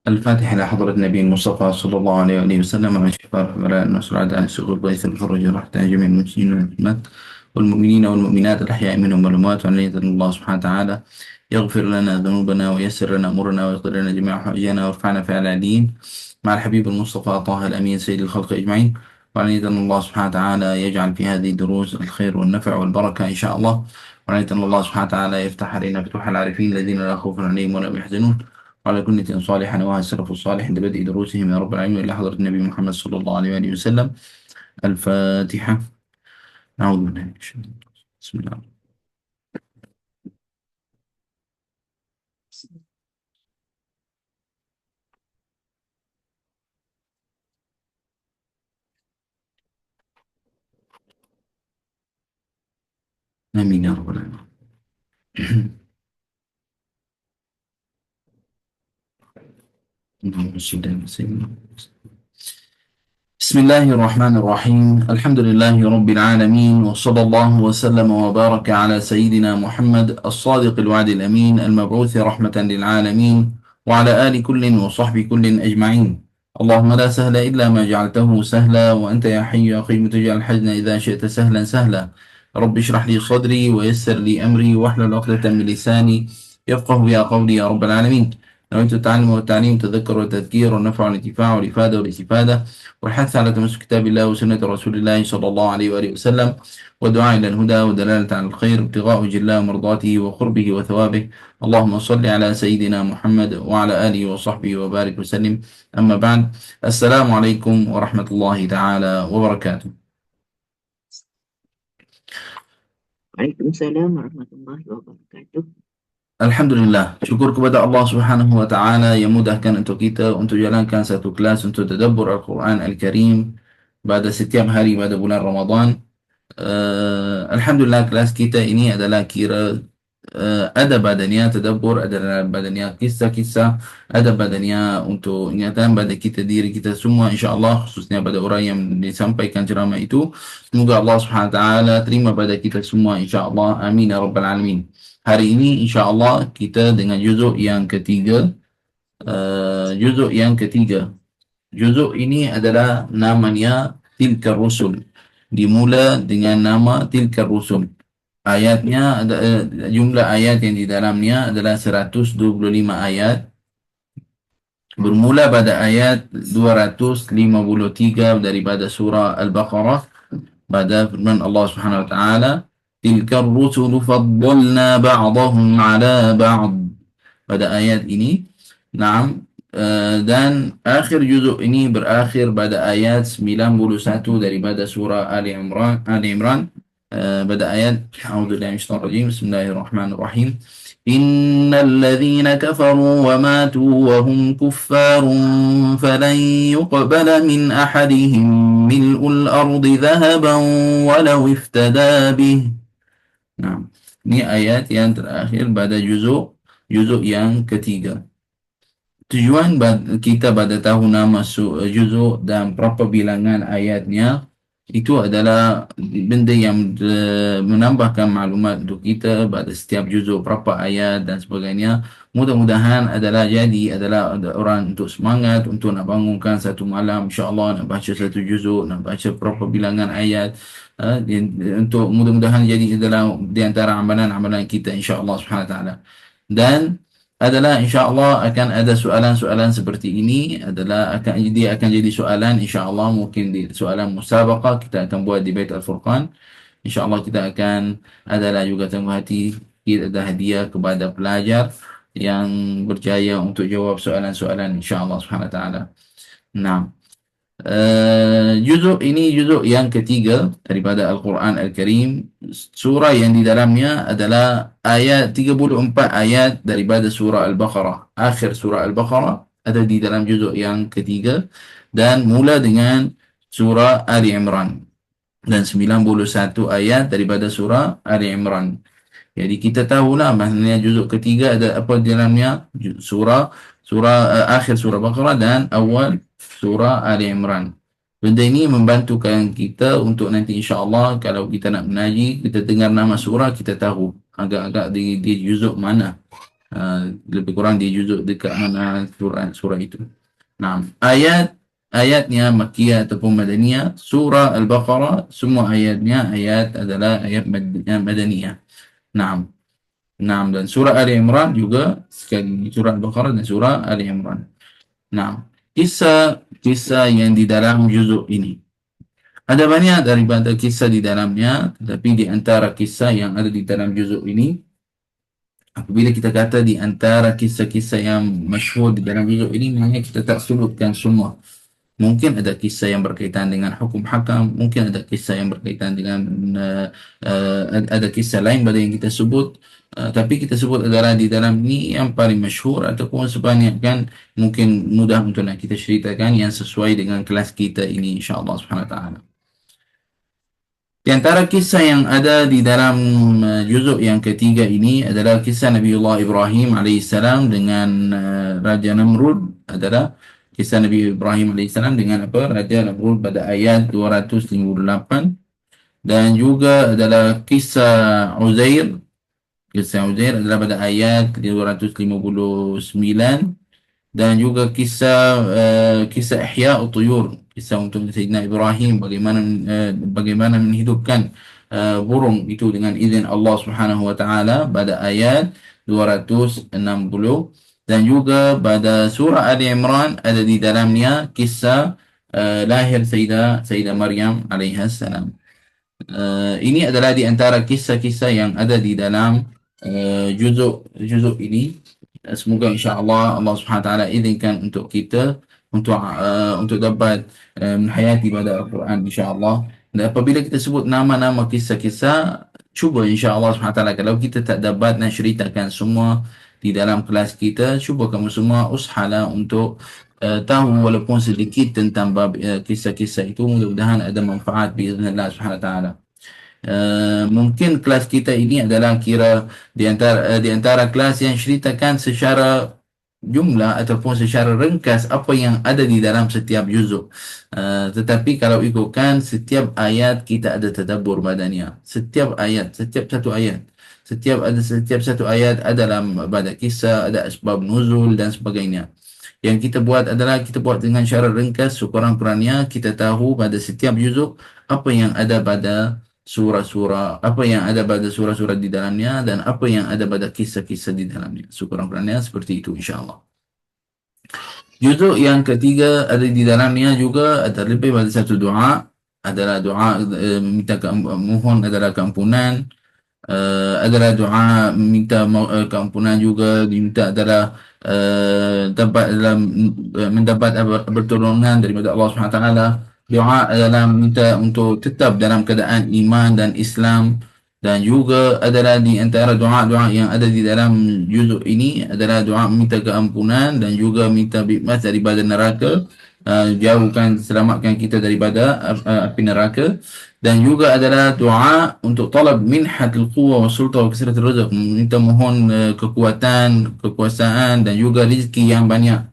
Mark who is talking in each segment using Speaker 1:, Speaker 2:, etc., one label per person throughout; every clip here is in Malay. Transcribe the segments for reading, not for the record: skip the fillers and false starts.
Speaker 1: الفاتحة إلى حضرة النبي المصطفى صلى الله عليه وآله وسلم مع شفاء ولاء النصر عن سوء الضيف الفرج رحمة جميع المسلمين والمسلمات والمؤمنين والمؤمنات الأحياء منهم والأموات وأن يزل الله سبحانه وتعالى يغفر لنا ذنوبنا ويسر لنا أمورنا ويقضي لنا جميع حوائجنا ويرفعنا في العاليين مع الحبيب المصطفى طه الأمين سيد الخلق أجمعين. وأن يزل الله سبحانه وتعالى يجعل في هذه الدروس الخير والنفع والبركة إن شاء الله. وأن يزل الله سبحانه وتعالى يفتح علينا فتوح العارفين الذين لا خوف عليهم ولا هم يحزنون وعلى كل نية صالحة نواها السلف الصالح عند بدء دروسهم يا رب العالمين إلى حضرة النبي محمد صلى الله عليه وآله وسلم. الفاتحة. أعوذ بالله من الشيطان الرجيم. بسم الله. آمين يا رب العالمين. اللهم صل على سيدنا. بسم الله الرحمن الرحيم. الحمد لله رب العالمين وصلى الله وسلم وبارك على سيدنا محمد الصادق الوعد الأمين المبعوث رحمة للعالمين وعلى آل كل وصحب كل أجمعين. اللهم لا سهل إلا ما جعلته سهلا وأنت يا حي يا قيوم تجعل الحزن إذا شئت سهلا سهلا. رب اشرح لي صدري ويسر لي أمري واحلل عقدة من لساني يفقه يا قولي يا رب العالمين. نويت التعلم والتعليم والتذكر والتذكير والنفع والانتفاع والإفادة والاستفادة والحث على تمسك كتاب الله وسنة رسول الله صلى الله عليه وآله وسلم والدعاء إلى الهدى والدلالة على الخير ابتغاء وجه الله ومرضاته وقربه وثوابه. اللهم صل على سيدنا محمد وعلى آله وصحبه وبارك وسلم. أما بعد، السلام عليكم ورحمة الله تعالى وبركاته.
Speaker 2: Waalaikumsalam warahmatullahi wabarakatuh.
Speaker 1: Alhamdulillah, syukur kepada Allah Subhanahu wa taala yang mudahkan untuk kita untuk jalankan satu kelas untuk tadabbur Al-Quran Al-Karim pada setiap hari pada bulan Ramadan. Alhamdulillah, kelas kita ini adalah kira ada badannya tadabbur, ada badannya kisah-kisah, ada badannya untuk ingatan pada kita diri kita semua insya-Allah, khususnya pada orang yang disampaikan ceramah itu. Semoga Allah Subhanahu wa taala terima pada kita semua insya-Allah. Amin ya rabbal alamin. Hari ini insya-Allah kita dengan juzuk yang ketiga. Juzuk yang ketiga. Juzuk ini adalah namanya Tilkar Rusul. Dimula dengan nama Tilkar Rusul. Ayatnya ada jumlah ayat yang di dalamnya adalah 125 ayat. Bermula pada ayat 253 daripada surah Al-Baqarah pada firman Allah Subhanahu wa taala, Tilkar Rusulu faddalna ba'dahum 'ala ba'd. Pada ayat ini, naam, dan akhir juzuk ini berakhir pada ayat 91 daripada surah Ali Imran. pada ayat A'udzubillahi minasyaitonir rajim. Bismillahirrahmanirrahim. Innal ladzina kafaru wa matu wa hum kuffarun falan yuqbala min ahadihim mil'ul ardi dhahaban walau iftada bih. Nah, ini ayat yang terakhir pada juzuk yang ketiga. Tujuan kita pada tahu nama juzuk dan berapa bilangan ayatnya itu adalah benda yang menambahkan maklumat untuk kita pada setiap juzuk berapa ayat dan sebagainya. Mudah-mudahan adalah orang untuk semangat untuk nak bangunkan satu malam insya-Allah nak baca satu juzuk, nak baca berapa bilangan ayat, untuk mudah-mudahan jadi adalah di antara amalan-amalan kita insya-Allah Subhanahu wa taala. Dan adalah insya-Allah akan ada soalan-soalan seperti ini, dia akan jadi soalan insya-Allah, mungkin di soalan musabaqah kita akan buat di Bait Al-Furqan. Insya-Allah kita akan adalah juga tangguh hati kita ada hadiah kepada pelajar yang berjaya untuk jawab soalan-soalan insya-Allah Subhanahu wa taala. Nah, juzuk ini juzuk yang ketiga daripada Al-Quran Al-Karim. Surah yang di dalamnya adalah ayat 34 ayat daripada surah Al-Baqarah. Akhir surah Al-Baqarah ada di dalam juzuk yang ketiga dan mula dengan surah Ali Imran dan 91 ayat daripada surah Ali Imran. Jadi kita tahulah maknanya juzuk ketiga ada apa di dalamnya, akhir surah Baqarah dan awal surah Ali Imran. Benda ini membantukan kita untuk nanti insya-Allah kalau kita nak mengaji, kita dengar nama surah, kita tahu agak-agak di juzuk mana. Lebih kurang di juzuk dekat mana surah itu. Nah, ayatnya Makkiyah ataupun Madaniyah. Surah Al-Baqarah semua ayatnya adalah ayat Madaniyah. Nah, nah, dan surah Ali Imran juga sekali surah Al-Baqarah dan surah Ali Imran. Nah, kisah-kisah yang di dalam juzuk ini. Ada banyak daripada kisah di dalamnya, tetapi di antara kisah yang ada di dalam juzuk ini, apabila kita kata di antara kisah-kisah yang masyhur di dalam juzuk ini, maknanya kita tak sebutkan semua. Mungkin ada kisah yang berkaitan dengan hukum hakam, mungkin ada kisah yang berkaitan dengan ada kisah lain pada yang kita sebut, tapi kita sebut adalah di dalam ini yang paling masyhur ataupun sebanyak kan mungkin mudah untuk nak kita ceritakan yang sesuai dengan kelas kita ini insya-Allah Subhanahu wa taala. Di antara kisah yang ada di dalam juzuk yang ketiga ini adalah kisah Nabiullah Ibrahim alaihissalam dengan Raja Namrud. Adalah kisah Nabi Ibrahim alaihissalam dengan apa? Raja Namrud pada ayat 258. Dan juga adalah kisah Uzair. Kisah Uzair adalah pada ayat 259. Dan juga kisah Ihya Utuyur, kisah untuk Sayyidina Ibrahim bagaimana menghidupkan burung itu dengan izin Allah Subhanahu wa taala pada ayat 260. Dan juga pada surah Ali Imran ada di dalamnya kisah lahir Sayyidah Maryam alaiha salam. Ini adalah di antara kisah-kisah yang ada di dalam juzuk ini. Semoga insya-Allah Allah Subhanahu wa taala izinkan untuk kita untuk dapat menghayati pada Al-Quran insya-Allah. Dan apabila kita sebut nama-nama kisah-kisah, cuba insya-Allah Subhanahu wa taala kalau kita tak dapat nak ceritakan semua di dalam kelas kita, cuba kamu semua usahalah untuk tahu walaupun sedikit tentang bab kisah-kisah itu. Mudah-mudahan ada manfaat biiznillah Subhanahu wa taala. Mungkin kelas kita ini adalah kira di antara kelas yang ceritakan secara jumlah ataupun secara ringkas apa yang ada di dalam setiap juzuk. Tetapi kalau ikutkan setiap ayat kita ada tadabbur badannya. Setiap satu ayat adalah pada kisah, ada asbab nuzul dan sebagainya. Yang kita buat adalah kita buat dengan cara ringkas, sekurang-kurangnya kita tahu pada setiap juzuk apa yang ada pada surah-surah, apa yang ada pada surah-surah di dalamnya dan apa yang ada pada kisah-kisah di dalamnya. Sekurang-kurangnya seperti itu insya-Allah. Juzuk yang ketiga ada di dalamnya juga ada lebih pada satu doa, adalah doa minta mohon adalah keampunan, adalah doa minta keampunan juga diminta adalah dapat dalam mendapat pertolongan daripada Allah Subhanahu wa taala. Doa adalah minta untuk tetap dalam keadaan iman dan Islam. Dan juga adalah di antara doa-doa yang ada di dalam juzuk ini adalah doa minta keampunan dan juga minta bebas daripada neraka, jauhkan selamatkan kita daripada api neraka. Dan juga adalah doa untuk talab minhatul quwwah wa sultan wa kasratul rizq, minta mohon kekuatan, kekuasaan dan juga rezeki yang banyak.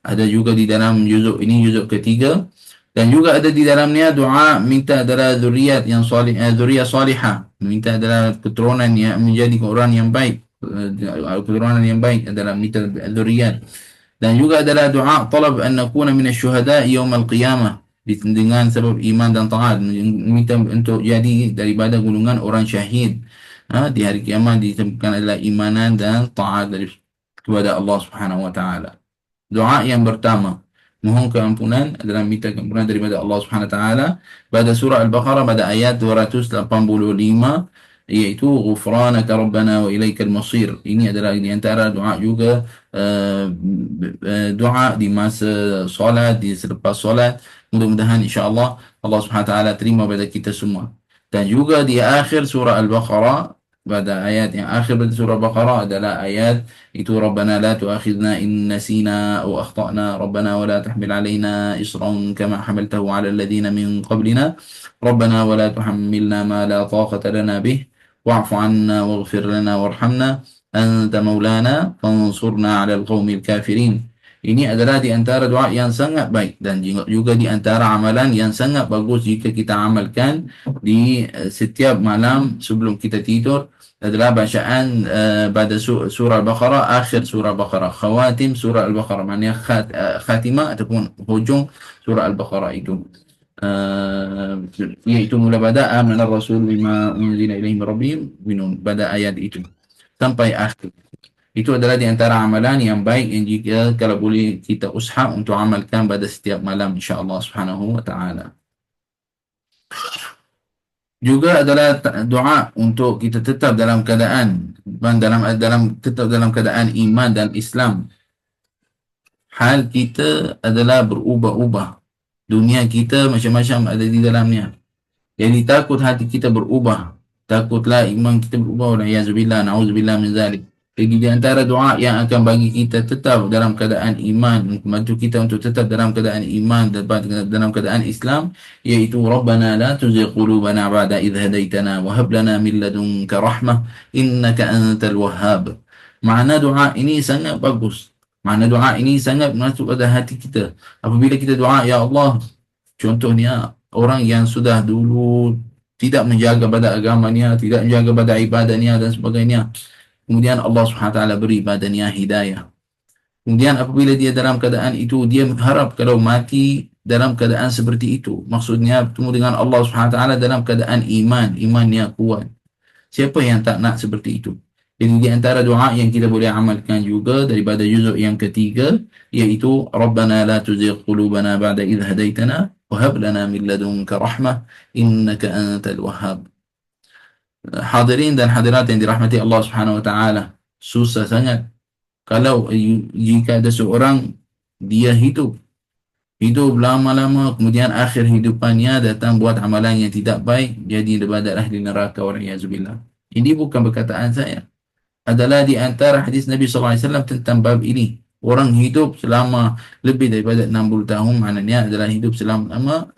Speaker 1: Ada juga di dalam juzuk ini, juzuk ketiga. Dan juga ada di dalamnya doa minta adalah zuriat yang salih, zuriat salihah, minta adalah keturunan yang menjadi orang yang baik, keturunan yang baik adalah minta zuriat. Dan juga adalah doa talab an nakuna min asy-syuhada yaum al-qiyamah, dengan sebab iman dan taat, minta untuk jadi daripada golongan orang syahid di hari kiamat, disebutkan adalah imanan dan taat kepada Allah Subhanahu wa taala. Doa yang pertama mohon keampunan adalah minta keampunan daripada Allah Subhanahu wa taala pada surah Al-Baqarah pada ayat 285, iaitu ghufranaka rabbana wa ilaikal masir. Ini adalah di antara doa juga doa di masa solat, di selepas solat. Mudah-mudahan insya-Allah Allah Subhanahu wa taala terima pada kita semua. Dan juga di akhir surah Al-Baqarah pada ayat yang akhir pada surah Al-Baqarah adalah ayat itu Rabbana la tu'akhidna in nasina aw akhtana Rabbana wa la tahmil alaina isran kama hamaltahu 'ala alladhina min qablina Rabbana wa la tuhammilna ma la taqata lana bih wa'fu 'anna waghfir lana warhamna anta maulana fansurna 'ala al-qaumil kafirin. Ini adalah di antara doa yang sangat baik dan juga di antara amalan yang sangat bagus jika kita amalkan di setiap malam sebelum kita tidur adalah bacaan pada surah Al-Baqarah, akhir surah Al-Baqarah, khawatim surah Al-Baqarah, maknanya khatimah ataupun hujung surah Al-Baqarah itu. Iaitu mula pada amana rasul bima unzila ilaihi min rabbihim minun, pada ayat itu sampai akhir. Itu adalah di antara amalan yang baik yang jika kalau boleh kita usaha untuk amalkan pada setiap malam insya-Allah Subhanahu wa taala. Juga adalah doa untuk kita tetap dalam keadaan tetap dalam keadaan iman dan Islam. Hal kita adalah berubah-ubah. Dunia kita macam-macam ada di dalamnya. Jadi takut hati kita berubah. Takutlah iman kita berubah. Wala'iyazubillah, na'udzubillah min zalik. Jadi di antara doa yang akan bagi kita tetap dalam keadaan iman, membantu kita untuk tetap dalam keadaan iman dan dalam keadaan Islam, iaitu Rabbana la tuzigh qulubana ba'da idh hadaitana wa hab lana min ladunka rahmah innaka antal wahhab. Makna doa ini sangat bagus. Makna doa ini sangat masuk pada hati kita. Apabila kita doa, ya Allah, contohnya orang yang sudah dulu tidak menjaga pada agamanya, tidak menjaga pada ibadahnya dan sebagainya. Kemudian Allah SWT beri badannya hidayah. Kemudian apabila dia dalam keadaan itu, dia harap kalau mati dalam keadaan seperti itu. Maksudnya bertemu dengan Allah SWT dalam keadaan imannya kuat. Siapa yang tak nak seperti itu? Jadi di antara doa yang kita boleh amalkan juga daripada juzuk yang ketiga, iaitu Rabbana la tuzigh qulubana ba'da idh hadaitana wa hab lana min ladunka rahmah innaka antal wahhab. Hadirin dan hadirat yang dirahmati Allah Subhanahu wa taala, susah sangat kalau jika ada seorang dia hidup lama-lama, kemudian akhir hidupannya datang buat amalan yang tidak baik, jadi daripada ahli neraka, wal'iyazubillah. Ini bukan perkataan saya, adalah di antara hadis Nabi SAW tentang bab ini. Orang hidup selama lebih daripada 60 tahun, maknanya adalah hidup selama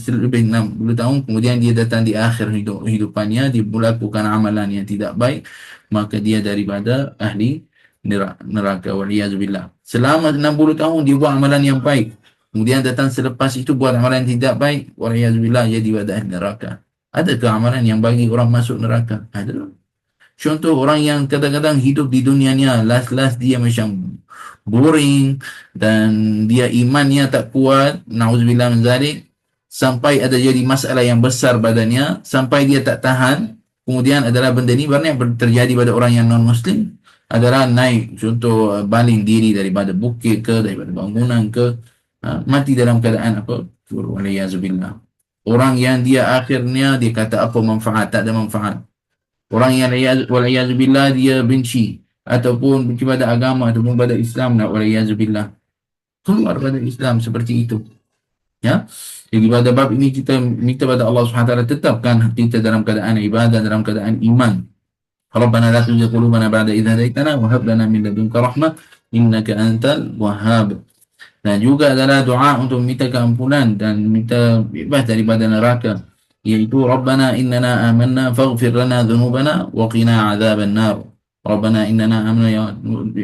Speaker 1: lebih 60 tahun, kemudian dia datang di akhir hidupannya, dia melakukan amalan yang tidak baik, maka dia daripada ahli neraka, waliyazubillah. Selama 60 tahun dia buat amalan yang baik, kemudian datang selepas itu buat amalan yang tidak baik, waliyazubillah, jadi pada ahli neraka. Adakah amalan yang bagi orang masuk neraka? Ada. Contoh orang yang kadang-kadang hidup di dunianya, last dia macam boring dan dia imannya tak kuat, na'udzubillah min zalik, sampai ada jadi masalah yang besar badannya, sampai dia tak tahan. Kemudian adalah benda ni banyak terjadi pada orang yang non-Muslim, adalah naik, contoh baling diri daripada bukit ke, daripada bangunan ke, mati dalam keadaan apa? Waliyazubillah. Orang yang dia akhirnya dia kata apa manfaat, tak ada manfaat. Orang yang waliyazubillah dia benci ataupun benci pada agama ataupun pada Islam, waliyazubillah, keluar pada Islam seperti itu. Ya. Jadi pada bab ini kita minta pada Allah SWT tetapkan kita dalam keadaan ibadah, dalam keadaan iman. Rabbana la tuzigh qulubana ba'da idh hadaitana wa hab lana min ladunka rahmah innaka antal wahhab. Dan juga adalah doa untuk minta keampunan dan minta bebas daripada neraka, iaitu Rabbana innana amanna faghfir lana dhunubana wa qina adzaban nar. Rabbana innana amanna, ya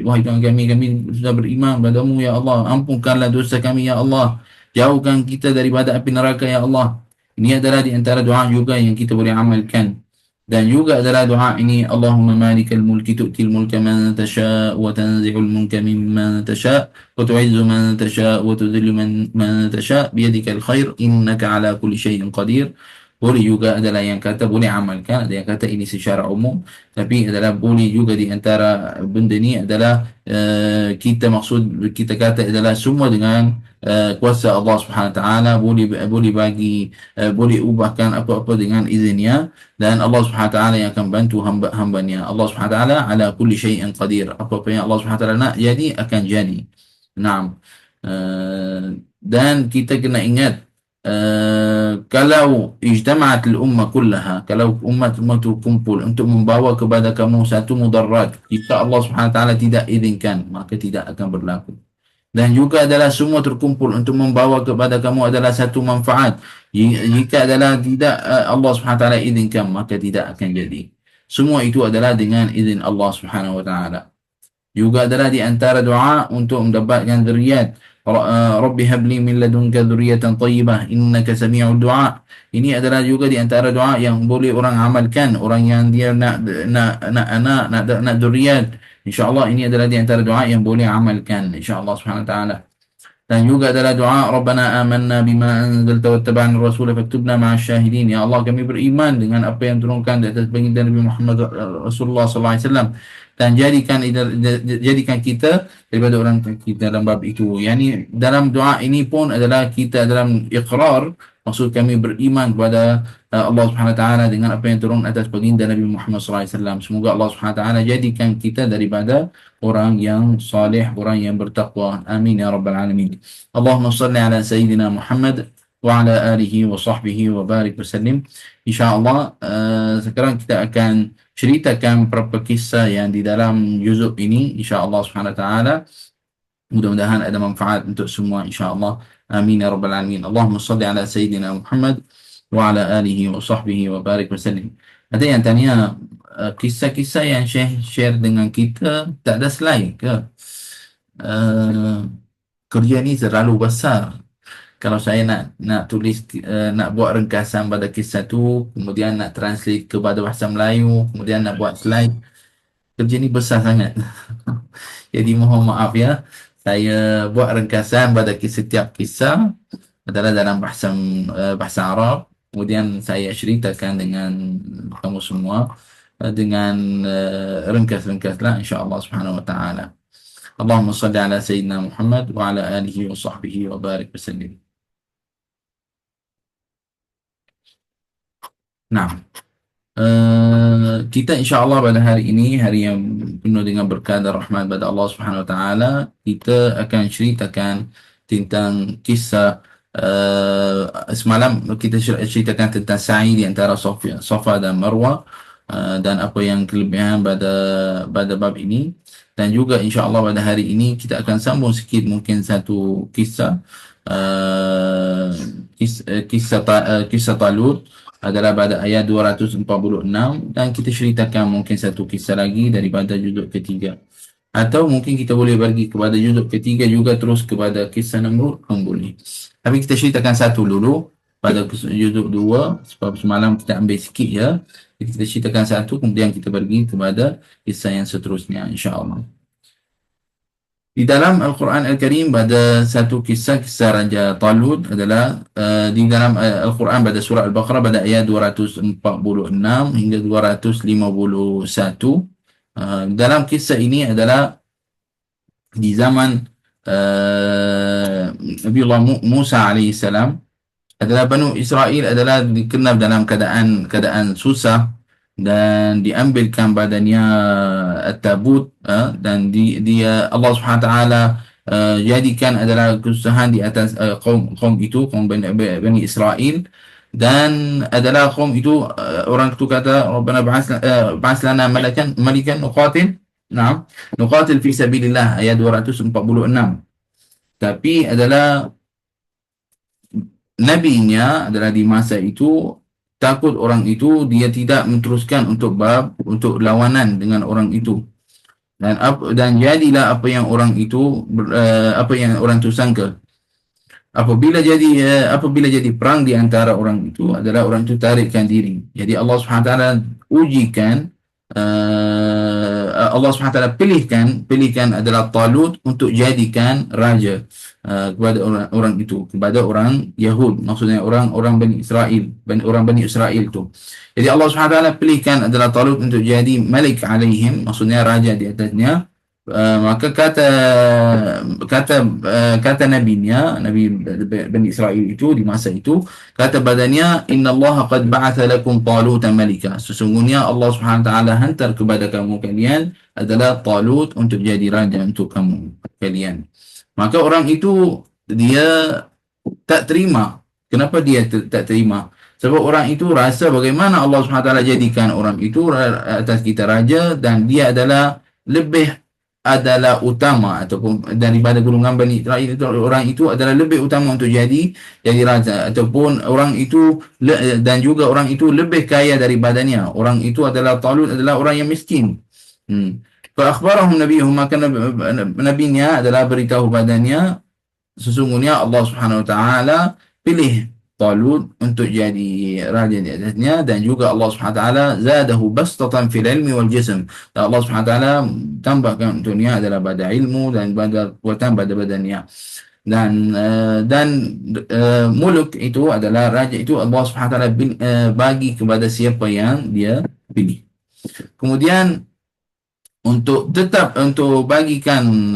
Speaker 1: wahai kami sudah beriman padamu ya Allah, ampunkanlah dosa kami ya Allah, jauhkan kita daripada api neraka ya Allah. Ini adalah di antara doa juga yang kita boleh amalkan. Dan juga adalah doa ini, Allahumma malikal mulki tu'til mulka man tasha' wa tanzi'ul mulka mimman tasha' wa tu'izzu man tasha' wa tudhillu man tasha' biyadikal khair innaka ala kulli syai'in qadir. Boleh juga adalah yang kata boleh amalkan, ada yang kata ini secara umum, tapi adalah boleh juga di antara benda ni adalah kita maksud kita kata adalah semua dengan kuasa Allah Subhanahu Wa Taala, boleh bagi boleh ubahkan apa-apa dengan izinnya, dan Allah Subhanahu Wa Taala yang akan bantu hamba-hambanya. Allah Subhanahu Wa Taala ala kulli syai'in qadir. Apa-apa yang Allah Subhanahu Wa Taala nak jadi akan jadi. Naam. Dan kita kena ingat, kalau ijtama'at al-ummah kullaha, kalau umat itu kumpul untuk membawa kepada kamu satu mudarat, jika Allah Subhanahu Taala tidak izinkan, maka tidak akan berlaku. Dan juga adalah semua terkumpul untuk membawa kepada kamu adalah satu manfaat, jika adalah tidak Allah Subhanahu Taala izinkan, maka tidak akan jadi. Semua itu adalah dengan izin Allah Subhanahu Wa Taala. Juga adalah di antara doa untuk mendapatkan zuriat. Rabbi habli min ladunka dzurriyyatan thayyibah innaka sami'ud du'a. Ini adalah juga di antara doa yang boleh orang amalkan, orang yang dia nak anak, nak zuriat. Insya-Allah ini adalah di antara doa yang boleh amalkan insya-Allah Subhanahu wa taala. Dan juga adalah doa Rabbana amanna bima anzalta wattaba'na ar-rasula faktubna ma'asy syahidin. Ya Allah, kami beriman dengan apa yang turunkan di atas baginda Nabi Muhammad Rasulullah sallallahu alaihi wasallam, dan jadikan kita daripada orang kita dalam bab itu. Yani dalam doa ini pun adalah kita dalam iqrar, maksud kami beriman kepada Allah Subhanahu wa taala dengan apa yang turun atas baginda Nabi Muhammad sallallahu alaihi wasallam. Semoga Allah Subhanahu wa taala jadikan kita daripada orang yang saleh, orang yang bertakwa. Amin ya rabbal alamin. Allahumma salli ala sayyidina Muhammad wa ala alihi wa sahbihi wa barik wasallim. Insyaallah sekarang kita akan ceritakan beberapa kisah yang di dalam juzuk ini insyaallah Subhanahu wa taala. Mudah-mudahan ada manfaat untuk semua insya-Allah. Amin ya rabbal alamin. Allahumma salli ala sayyidina Muhammad wa ala alihi wa sahbihi wa barik wasallim. Ada yang tanya kisah-kisah yang share dengan kita tak ada slide ke? Kerja ni terlalu besar. Kalau saya nak tulis nak buat ringkasan pada kisah tu, kemudian nak translate kepada bahasa Melayu, kemudian nak buat slide, kerja ni besar sangat. Jadi mohon maaf ya. Saya buat ringkasan pada setiap kisah adalah dalam bahasa Arab. Kemudian saya ceritakan dengan kamu semua dengan ringkas-ringkaslah insya-Allah Subhanahu wa taala. Allahumma salli ala sayyidina Muhammad wa ala alihi wa sahbihi wa barik wasallim. Nah, kita insya-Allah pada hari ini, hari yang penuh dengan berkah dan rahmat pada Allah Subhanahu wa taala, kita akan ceritakan tentang kisah semalam kita ceritakan tentang sa'i di antara Safa dan Marwah, dan apa yang kelebihan pada bab ini. Dan juga insya-Allah pada hari ini kita akan sambung sikit mungkin satu kisah kisah Talut adalah pada ayat 246, dan kita ceritakan mungkin satu kisah lagi daripada juzuk ketiga, atau mungkin kita boleh bagi kepada juzuk ketiga juga terus kepada kisah Namrud pun boleh. Tapi kita ceritakan satu dulu pada juzuk 2 sebab semalam kita ambil sikit ya. Kita ceritakan satu, kemudian kita pergi kepada kisah yang seterusnya insya-Allah. Di dalam Al-Quran Al-Karim pada satu kisah Raja Talut adalah di dalam Al-Quran pada surah Al-Baqarah pada ayat 246 hingga 251. Dalam kisah ini adalah di zaman Nabiullah Musa alaihissalam. Adalah Banu Israel adalah dikenal dalam keadaan susah, dan diambilkan badannya at-tabut, dan dia Allah Subhanahu wa taala jadikan adalah kesusahan di atas kaum itu, kaum Bani Israel, dan adalah kaum itu orang itu kata Rabbana ba'ats lana malikan nuqatil fi sabilillah ayat 246. Tapi adalah nabinya adalah di masa itu takut orang itu, dia tidak meneruskan untuk lawanan dengan orang itu, dan jadilah apa yang orang itu sangka. Apabila jadi perang di antara orang itu adalah orang itu tarikkan diri. Jadi Allah Subhanahu wa taala ujikan, Allah Subhanahu wa taala pilihkan adalah Talut untuk jadikan raja kepada orang itu, kepada orang Yahud, maksudnya orang Bani Israel, orang Bani Israel itu. Jadi Allah Subhanahu wa taala pilihkan adalah Talut untuk jadi malik alaihim, maksudnya raja di atasnya. Maka kata nabinya, Nabi Bani Israel itu di masa itu, kata badannya, innallaha qad ba'atha lakum Talutan malika, sesungguhnya Allah Subhanahu wa taala hantar kepada kamu kalian adalah Talut untuk jadi raja untuk kamu kalian. Maka orang itu dia tak terima. Kenapa dia tak terima? Sebab orang itu rasa bagaimana Allah Subhanahu wa taala jadikan orang itu atas kita raja, dan dia adalah utama ataupun daripada golongan Bani Israel itu, orang itu adalah lebih utama untuk jadi raja, ataupun orang itu dan juga orang itu lebih kaya daripadanya. Orang itu adalah Talut adalah orang yang miskin. Fa akhbarahum nabiyuhum, maka nabinya adalah beritahu badannya sesungguhnya Allah Subhanahu wa taala pilih Talut untuk jadi raja di atasnya, dan juga Allah Subhanahu wa taala zadahu bastatan fil ilmi wal jism. Dan Allah Subhanahu wa taala tambahkan untuknya adalah pada ilmu dan pada kekuatan pada badannya. Dan muluk itu adalah raja itu Allah Subhanahu wa taala bagi kepada siapa yang dia pilih. Kemudian untuk bagikan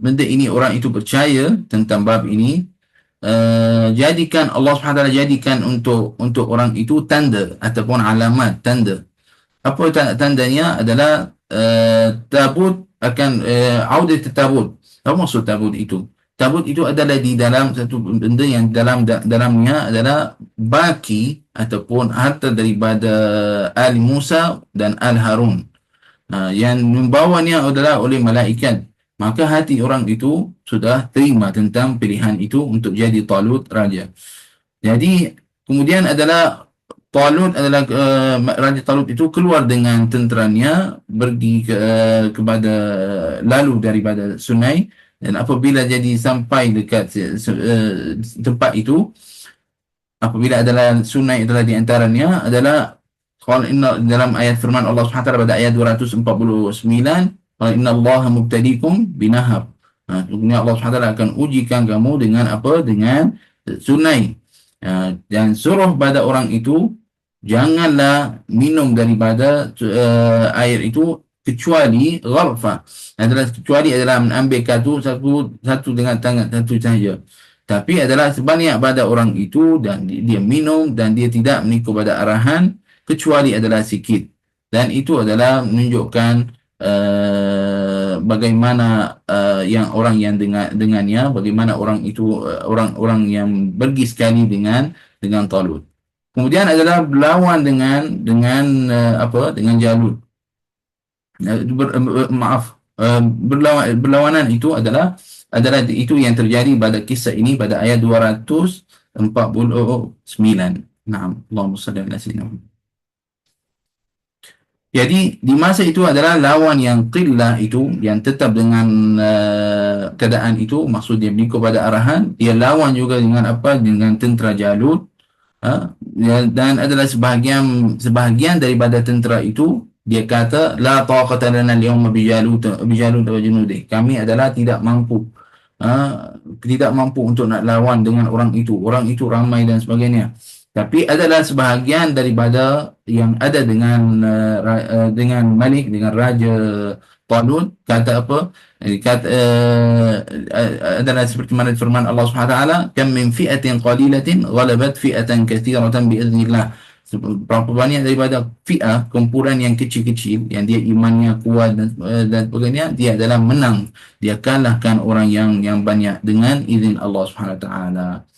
Speaker 1: benda ini, orang itu percaya tentang bab ini, jadikan Allah SWT jadikan untuk orang itu tanda ataupun alamat tanda. Apa tandanya adalah tabut akan audat tabut. Apa maksud tabut itu? Tabut itu adalah di dalam satu benda yang dalamnya adalah baki ataupun harta daripada Ali Musa dan Al Harun, yang membawanya adalah oleh malaikat. Maka hati orang itu sudah terima tentang pilihan itu untuk jadi Talut raja. Jadi kemudian adalah Talut adalah Raja Talut itu keluar dengan tenteranya pergi kepada lalu daripada sungai, dan apabila jadi sampai dekat tempat itu, apabila adalah sungai adalah di antaranya adalah qala inna, dalam ayat firman Allah Subhanahu wa taala pada ayat 249, qala innallaha mubtadiikum binahar. Sesungguhnya Allah Subhanahu wa taala akan ujikan kamu dengan apa? Dengan sungai. Dan suruh pada orang itu janganlah minum daripada air itu kecuali gharfa, kecuali mengambil satu dengan tangan satu sahaja, tapi adalah sebanyak pada orang itu dan dia minum dan dia tidak mengikut pada arahan kecuali adalah sikit. Dan itu adalah menunjukkan bagaimana yang orang yang dengannya, bagaimana orang itu orang-orang yang pergi sekali dengan Talut. Kemudian adalah berlawan dengan Jalut. Berlawanan itu adalah itu yang terjadi pada kisah ini pada ayat 249. Naam, Allahumma salli ala sayyidina Muhammad. Jadi di masa itu adalah lawan yang qillah itu yang tetap dengan keadaan itu, maksud dia mengikut pada arahan, dia lawan juga dengan dengan tentera Jalut. Dan adalah sebahagian daripada tentera itu dia kata la taqata lana al-yawma bi Jalut wa junudih, kami adalah tidak mampu untuk nak lawan dengan orang itu ramai dan sebagainya. Tapi adalah sebahagian daripada yang ada dengan Malik, dengan Raja Talut, kata apa? Adalah seperti mana firman Allah Subhanahu wa taala, kam min fi'atin qalilatin ghalabat fi'atan katsiratan biiznillah. Berapa banyak daripada fi'ah, kumpulan yang kecil-kecil yang dia imannya kuat dan sebagainya, dia adalah menang, dia kalahkan orang yang banyak dengan izin Allah Subhanahu wa taala.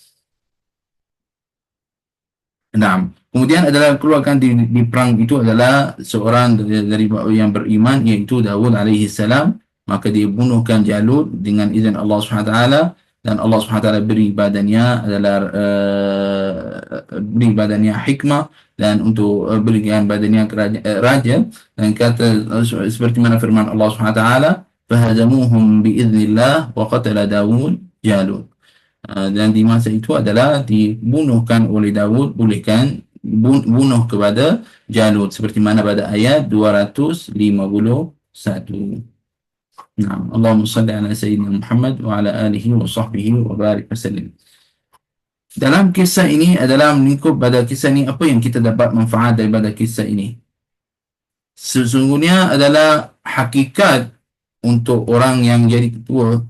Speaker 1: Nah, kemudian adalah keluarkan di perang itu adalah seorang dari yang beriman, iaitu Dawud alaihi salam. Maka dia bunuhkan Jalut dengan izin Allah Subhanahu wa taala, dan Allah Subhanahu wa taala beri badannya hikmah, dan untuk berikan badannya raja, dan kata seperti mana firman Allah Subhanahu wa taala, fahazamuhum biiznillah wa qatala Dawud Jalut. Dan di masa itu adalah dibunuhkan oleh Dawud, bunuh kepada Jalut, seperti mana pada ayat 251. Nah, Allahumma salli ala sayyidina Muhammad wa ala alihi wa sahbihi wa barik wasallim. Dalam kisah ini adalah mengikut pada kisah ini, apa yang kita dapat manfaat daripada kisah ini? Sesungguhnya adalah hakikat untuk orang yang jadi ketua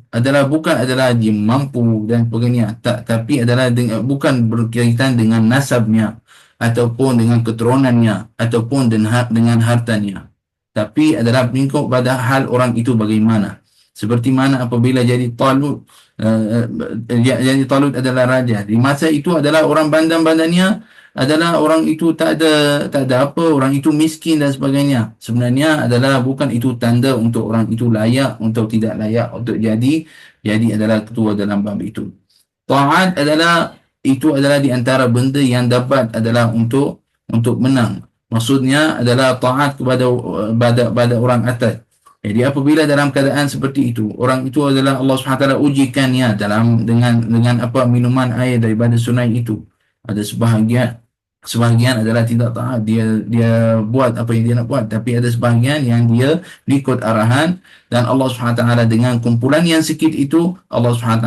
Speaker 1: bukan adalah dia mampu dan sebagainya, tapi adalah bukan berkaitan dengan nasabnya ataupun dengan keturunannya ataupun dengan hartanya, tapi adalah mengikut pada hal orang itu bagaimana. Seperti mana apabila jadi Talut adalah raja, di masa itu adalah orang bandar-bandarnya adalah orang itu tak ada apa, orang itu miskin dan sebagainya. Sebenarnya adalah bukan itu tanda untuk orang itu layak untuk tidak layak untuk jadi adalah ketua dalam bab itu. Taat adalah di antara benda yang dapat adalah untuk menang. Maksudnya adalah taat kepada orang atas. Jadi apabila dalam keadaan seperti itu, orang itu adalah Allah SWT ujikannya dengan apa minuman air daripada sungai itu. Ada sebahagian adalah tidak taat, dia buat apa yang dia nak buat, tapi ada sebahagian yang dia ikut arahan, dan Allah SWT dengan kumpulan yang sikit itu Allah SWT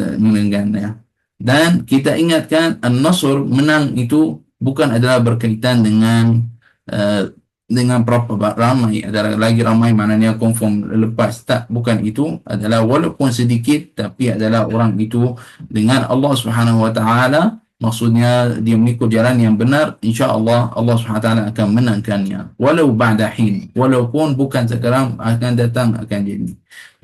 Speaker 1: menangkannya. Dan kita ingatkan An-Nasr menang itu bukan adalah berkaitan dengan berapa ramai, adalah lagi ramai maknanya confirm lepas, tak, bukan itu, adalah walaupun sedikit tapi adalah orang itu dengan Allah Subhanahu Wa Taala, maksudnya dia mengikut jalan yang benar, insya-Allah Allah Subhanahu Wa Taala akan menangkannya walau ba'da hin, walaupun bukan sekarang, akan datang, akan jadi.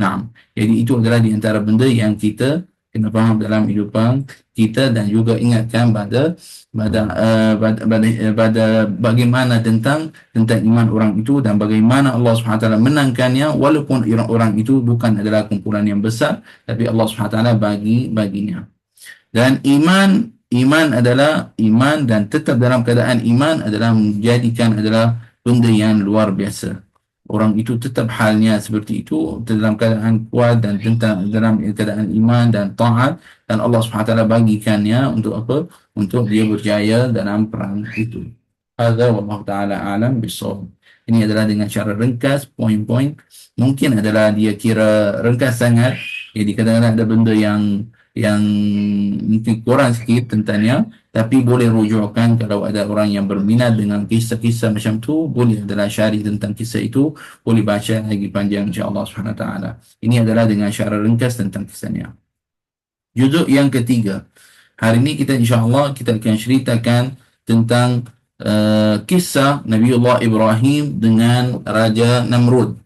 Speaker 1: Nah, jadi itu adalah di antara benda yang kita kena faham dalam kehidupan kita, dan juga ingatkan pada bagaimana tentang iman orang itu, dan bagaimana Allah SWT menangkannya walaupun orang itu bukan adalah kumpulan yang besar, tapi Allah SWT baginya. Dan iman adalah iman, dan tetap dalam keadaan iman adalah menjadikan adalah benda yang luar biasa. Orang itu tetap halnya seperti itu dalam keadaan kuat dan dalam keadaan iman dan taat, dan Allah SWT bagikannya untuk apa? Untuk dia berjaya dalam perang itu. Hadza wallahu taala alam bisawab. Ini adalah dengan cara ringkas poin-poin. Mungkin adalah dia kira ringkas sangat. Jadi kadang-kadang ada benda yang mungkin kurang sikit tentangnya, tapi boleh rujukkan kalau ada orang yang berminat dengan kisah-kisah macam tu, boleh adalah syarih tentang kisah itu, boleh baca lagi panjang insya-Allah Subhanahu Wa Taala. Ini adalah dengan cara ringkas tentang kisahnya. Juzuk yang ketiga. Hari ini kita insya-Allah kita akan ceritakan tentang kisah Nabiullah Ibrahim dengan Raja Namrud.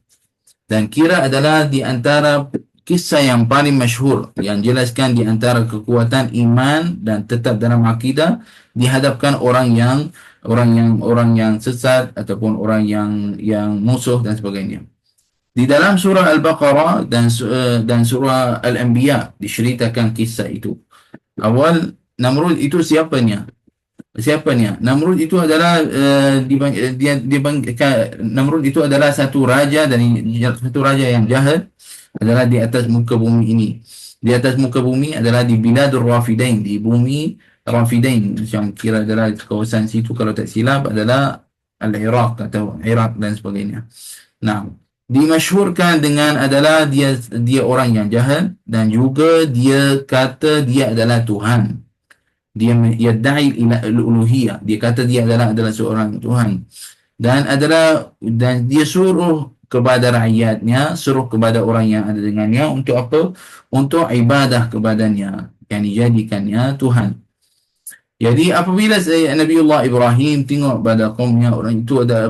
Speaker 1: Dan kira adalah di antara kisah yang paling masyhur yang jelaskan di antara kekuatan iman dan tetap dalam akidah dihadapkan orang yang sesat ataupun orang yang musuh dan sebagainya. Di dalam surah Al-Baqarah dan surah Al-Anbiya diceritakan kisah itu. Awal, Namrud itu siapanya? Namrud itu adalah Namrud itu adalah satu raja yang jahat, adalah di atas muka bumi ini. Di atas muka bumi adalah di Biladur Rafidain, di bumi Rafidain, yang kira adalah kawasan situ kalau tak silap adalah Al-Iraq atau Iraq dan sebagainya. Nah, dimasyhurkan dengan adalah dia orang yang jahat, dan juga dia kata dia adalah Tuhan. Dia yadda'i uluhiyah, dia kata dia adalah seorang Tuhan, dan dia suruh kepada rakyatnya, suruh kepada orang yang ada dengannya untuk apa? Untuk ibadah kepadanya, yang dijadikannya Tuhan. Jadi apabila Nabiullah Ibrahim tengok pada kaumnya,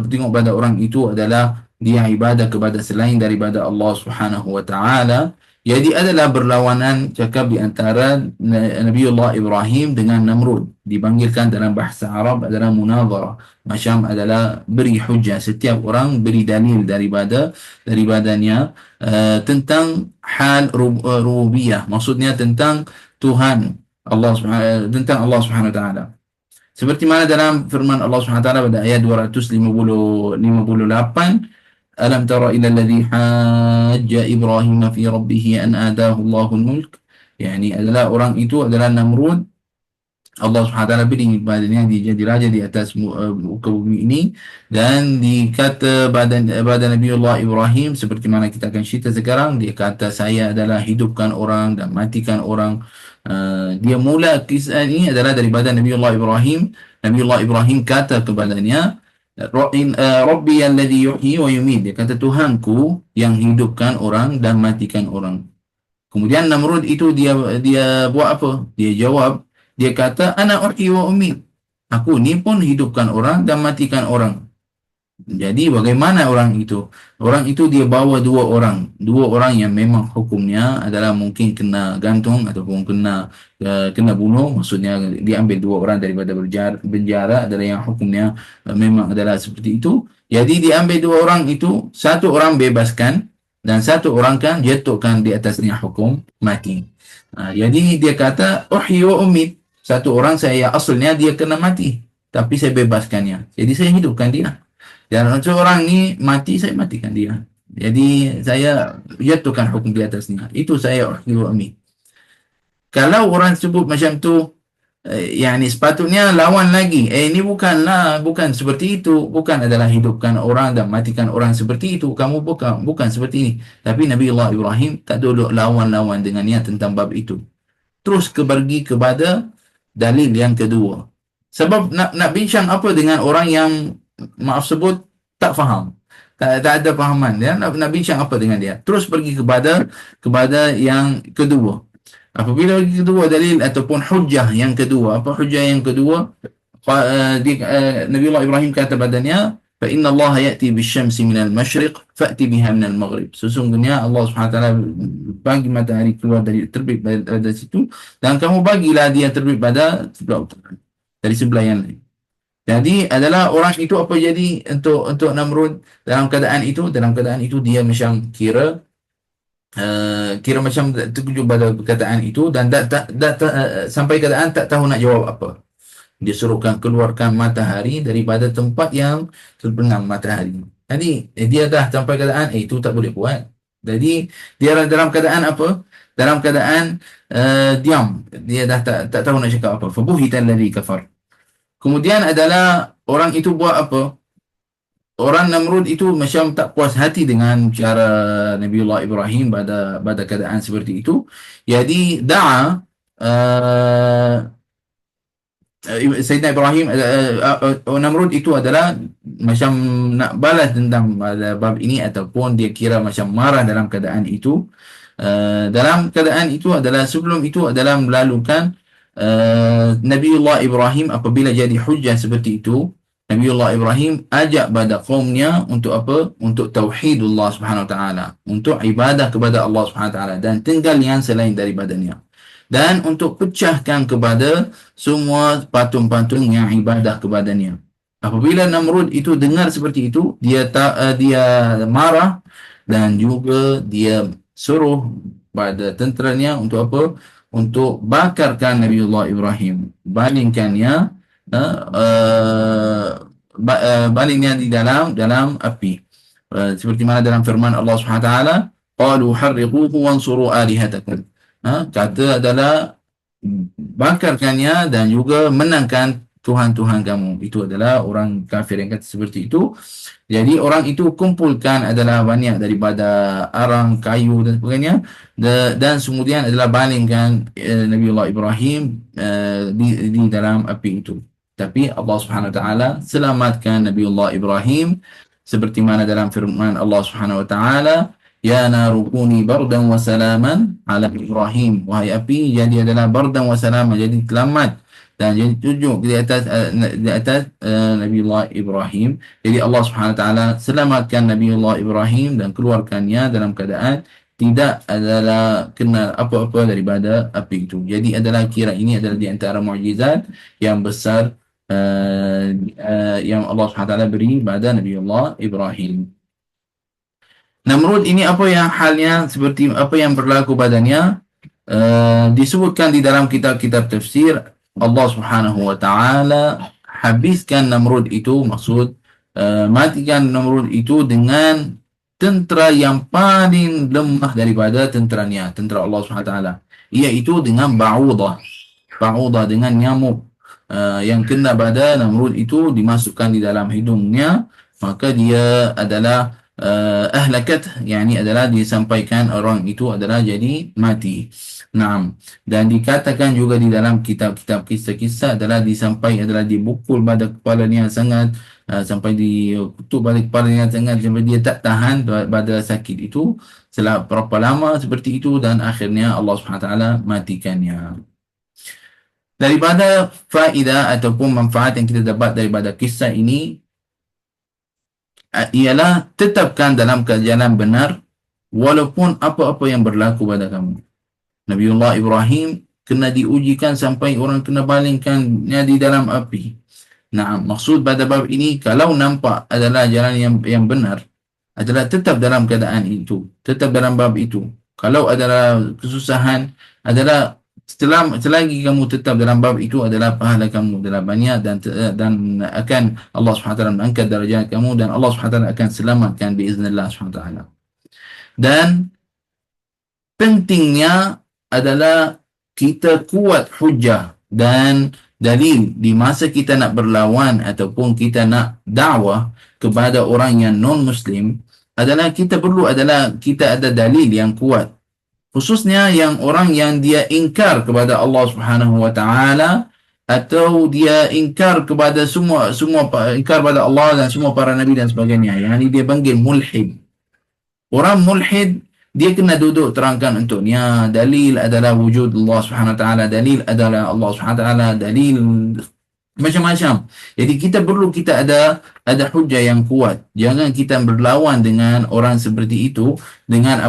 Speaker 1: tengok pada orang itu adalah dia ibadah kepada selain daripada Allah Subhanahu Wa Taala, jadi adalah berlawanan cakap di antara Nabiullah Ibrahim dengan Namrud. Dipanggilkan dalam bahasa Arab adalah munazarah. Macam adalah beri hujah. Setiap orang beri dalil daripadanya tentang hal rububiyah. Maksudnya tentang Tuhan tentang Allah Subhanahu Wa Taala. Seperti mana dalam firman Allah Subhanahu Wa Taala pada ayat 258, Alam tara ila alladhi hajja Ibrahim fi rabbih an ataahu Allahul mulk. Yani adalah orang itu adalah Namrud. Allah SWT beri badannya dia jadi raja di atas muka bumi ini, dan dikata pada Nabiullah Ibrahim seperti mana kita akan cerita sekarang, dia kata saya adalah hidupkan orang dan matikan orang. Dia mula kisah ini adalah daripada Nabiullah Ibrahim. Nabiullah Ibrahim kata kepadanya, Rabbi alladhi yuhyi wa yumit. Dia kata Tuhanku yang hidupkan orang dan matikan orang. Kemudian Namrud itu dia buat apa? Dia jawab, dia kata ana uhyi wa umit. Aku ni pun hidupkan orang dan matikan orang. Jadi bagaimana orang itu? Orang itu dia bawa dua orang yang memang hukumnya adalah mungkin kena gantung ataupun kena bunuh. Maksudnya dia ambil dua orang daripada penjara adalah yang hukumnya memang adalah seperti itu. Jadi dia ambil dua orang itu, satu orang bebaskan dan satu orang kan jatuhkan di atasnya hukum mati. Jadi dia kata uhyi wa umit. Satu orang saya asalnya dia kena mati. tapi saya bebaskannya. Jadi saya hidupkan dia. Dan untuk orang ni mati, saya matikan dia. Jadi saya jatuhkan hukum di atasnya. Itu saya Amin. Kalau orang sebut macam tu, yani sepatutnya lawan lagi. Ini bukan seperti itu. Bukan adalah hidupkan orang dan matikan orang seperti itu. Kamu bukan seperti ini. Tapi Nabi Allah Ibrahim tak duduk lawan-lawan dengannya tentang bab itu. Terus pergi kepada dalil yang kedua. Sebab nak bincang apa dengan orang yang maaf sebut tak faham. Tak ada fahaman dia. Nak bincang apa dengan dia. Terus pergi kepada yang kedua. Apabila kedua dalil ataupun hujjah yang kedua, apa hujjah yang kedua? Nabi Allah Ibrahim kata padanya, fa inna Allah ya'ti bisyamsi minal masyriq fa'ti biha minal maghrib. Sesungguhnya Allah Subhanahu wa taala bagi matahari keluar dari terbit dari situ dan kamu bagilah dia terbit pada sebelah utara dari sebelah yang lain. Jadi adalah orang itu apa jadi untuk Namrud dalam keadaan itu dia macam kira macam terkejut pada perkataan itu dan sampai keadaan tak tahu nak jawab apa. Dia suruhkan keluarkan matahari daripada tempat yang terbenam matahari. Jadi dia dah sampai keadaan itu tak boleh buat. Jadi dia dalam keadaan apa? Dalam keadaan diam. Dia dah tak tahu nak cakap apa. Fabuhitan ladzi kafar. Kemudian adalah orang itu buat apa? Orang Namrud itu macam tak puas hati dengan cara Nabiullah Ibrahim pada keadaan seperti itu. Jadi Sayyidina Ibrahim Namrud itu adalah macam nak balas dendam pada bab ini ataupun dia kira macam marah dalam keadaan itu. Dalam keadaan itu adalah sebelum itu adalah melalukan Nabiullah Ibrahim apabila jadi hujjah seperti itu. Nabiullah Ibrahim ajak pada kaumnya untuk apa? Untuk tauhidullah subhanahu wa ta'ala. Untuk ibadah kepada Allah subhanahu wa ta'ala. Dan tinggal yang selain daripadanya. Dan untuk pecahkan kepada semua patung-patung yang ibadah kepadanya. Apabila Namrud itu dengar seperti itu, dia marah dan juga dia suruh pada tenteranya untuk apa? Untuk bakarkan Nabiullah Ibrahim. Balingkannya balingnya di dalam api. Seperti mana dalam firman Allah Subhanahu wa taala, qalu harriquhu wansuru alihatakum. Kata adalah bakarkannya dan juga menangkan Tuhan-Tuhan kamu. Itu adalah orang kafir yang kata seperti itu. Jadi orang itu kumpulkan adalah banyak daripada arang, kayu dan sebagainya. Dan kemudian adalah balingkan Nabiullah Ibrahim di dalam api itu. Tapi Allah Subhanahu wa taala selamatkan Nabiullah Ibrahim seperti mana dalam firman Allah Subhanahu wa taala, ya naru kuni bardan wa salaman ala Ibrahim. Wahai api, jadi adalah bardan wa salaman, jadi selamat dan jadi tunjuk di atas Nabiullah Ibrahim. Jadi Allah Subhanahu wa taala selamatkan Nabiullah Ibrahim dan keluarkannya dalam keadaan tidak adalah kena apa-apa daripada api itu. Jadi adalah kira ini adalah di antara mukjizat yang besar yang Allah SWT beri pada Nabiullah Ibrahim. Namrud ini apa yang halnya seperti apa yang berlaku padanya disebutkan di dalam kitab-kitab tafsir. Allah Subhanahu wa taala habiskan Namrud itu, maksud matikan Namrud itu dengan tentera yang paling lemah daripada tenteranya, tentera Allah Subhanahu wa taala, iaitu dengan ba'udah dengan nyamuk yang kena pada Namrud itu dimasukkan di dalam hidungnya, maka dia adalah ahlakat, yakni adalah disampaikan orang itu adalah jadi mati. Naam. Dan dikatakan juga di dalam kitab-kitab kisah-kisah adalah adalah dibukul pada kepalanya sangat sampai dikutuk pada kepalanya sangat sampai dia tak tahan pada sakit itu selama berapa lama seperti itu dan akhirnya Allah SWT matikannya. Daripada faedah ataupun manfaat yang kita dapat daripada kisah ini ialah tetapkan dalam jalan benar walaupun apa-apa yang berlaku pada kamu. Nabiullah Ibrahim kena diujikan sampai orang kena balingkannya di dalam api. Nah, maksud pada bab ini kalau nampak adalah jalan yang benar adalah tetap dalam keadaan itu, tetap dalam bab itu. Kalau adalah kesusahan adalah selagi kamu tetap dalam bab itu adalah pahala kamu adalah banyak dan akan Allah SWT mengangkat darjat kamu dan Allah SWT akan selamatkan biiznillah SWT. Dan pentingnya adalah kita kuat hujah dan dalil di masa kita nak berlawan ataupun kita nak dakwah kepada orang yang non-Muslim adalah kita ada dalil yang kuat. Khususnya yang orang yang dia ingkar kepada Allah Subhanahu wa taala atau dia ingkar kepada ingkar pada Allah dan semua para nabi dan sebagainya. Yang ini dia panggil mulhid. Orang mulhid dia kena duduk terangkan untuknya dalil adalah wujud Allah Subhanahu wa taala, dalil adalah Allah Subhanahu wa taala, dalil macam-macam. Jadi kita ada hujah yang kuat. Jangan kita berlawan dengan orang seperti itu dengan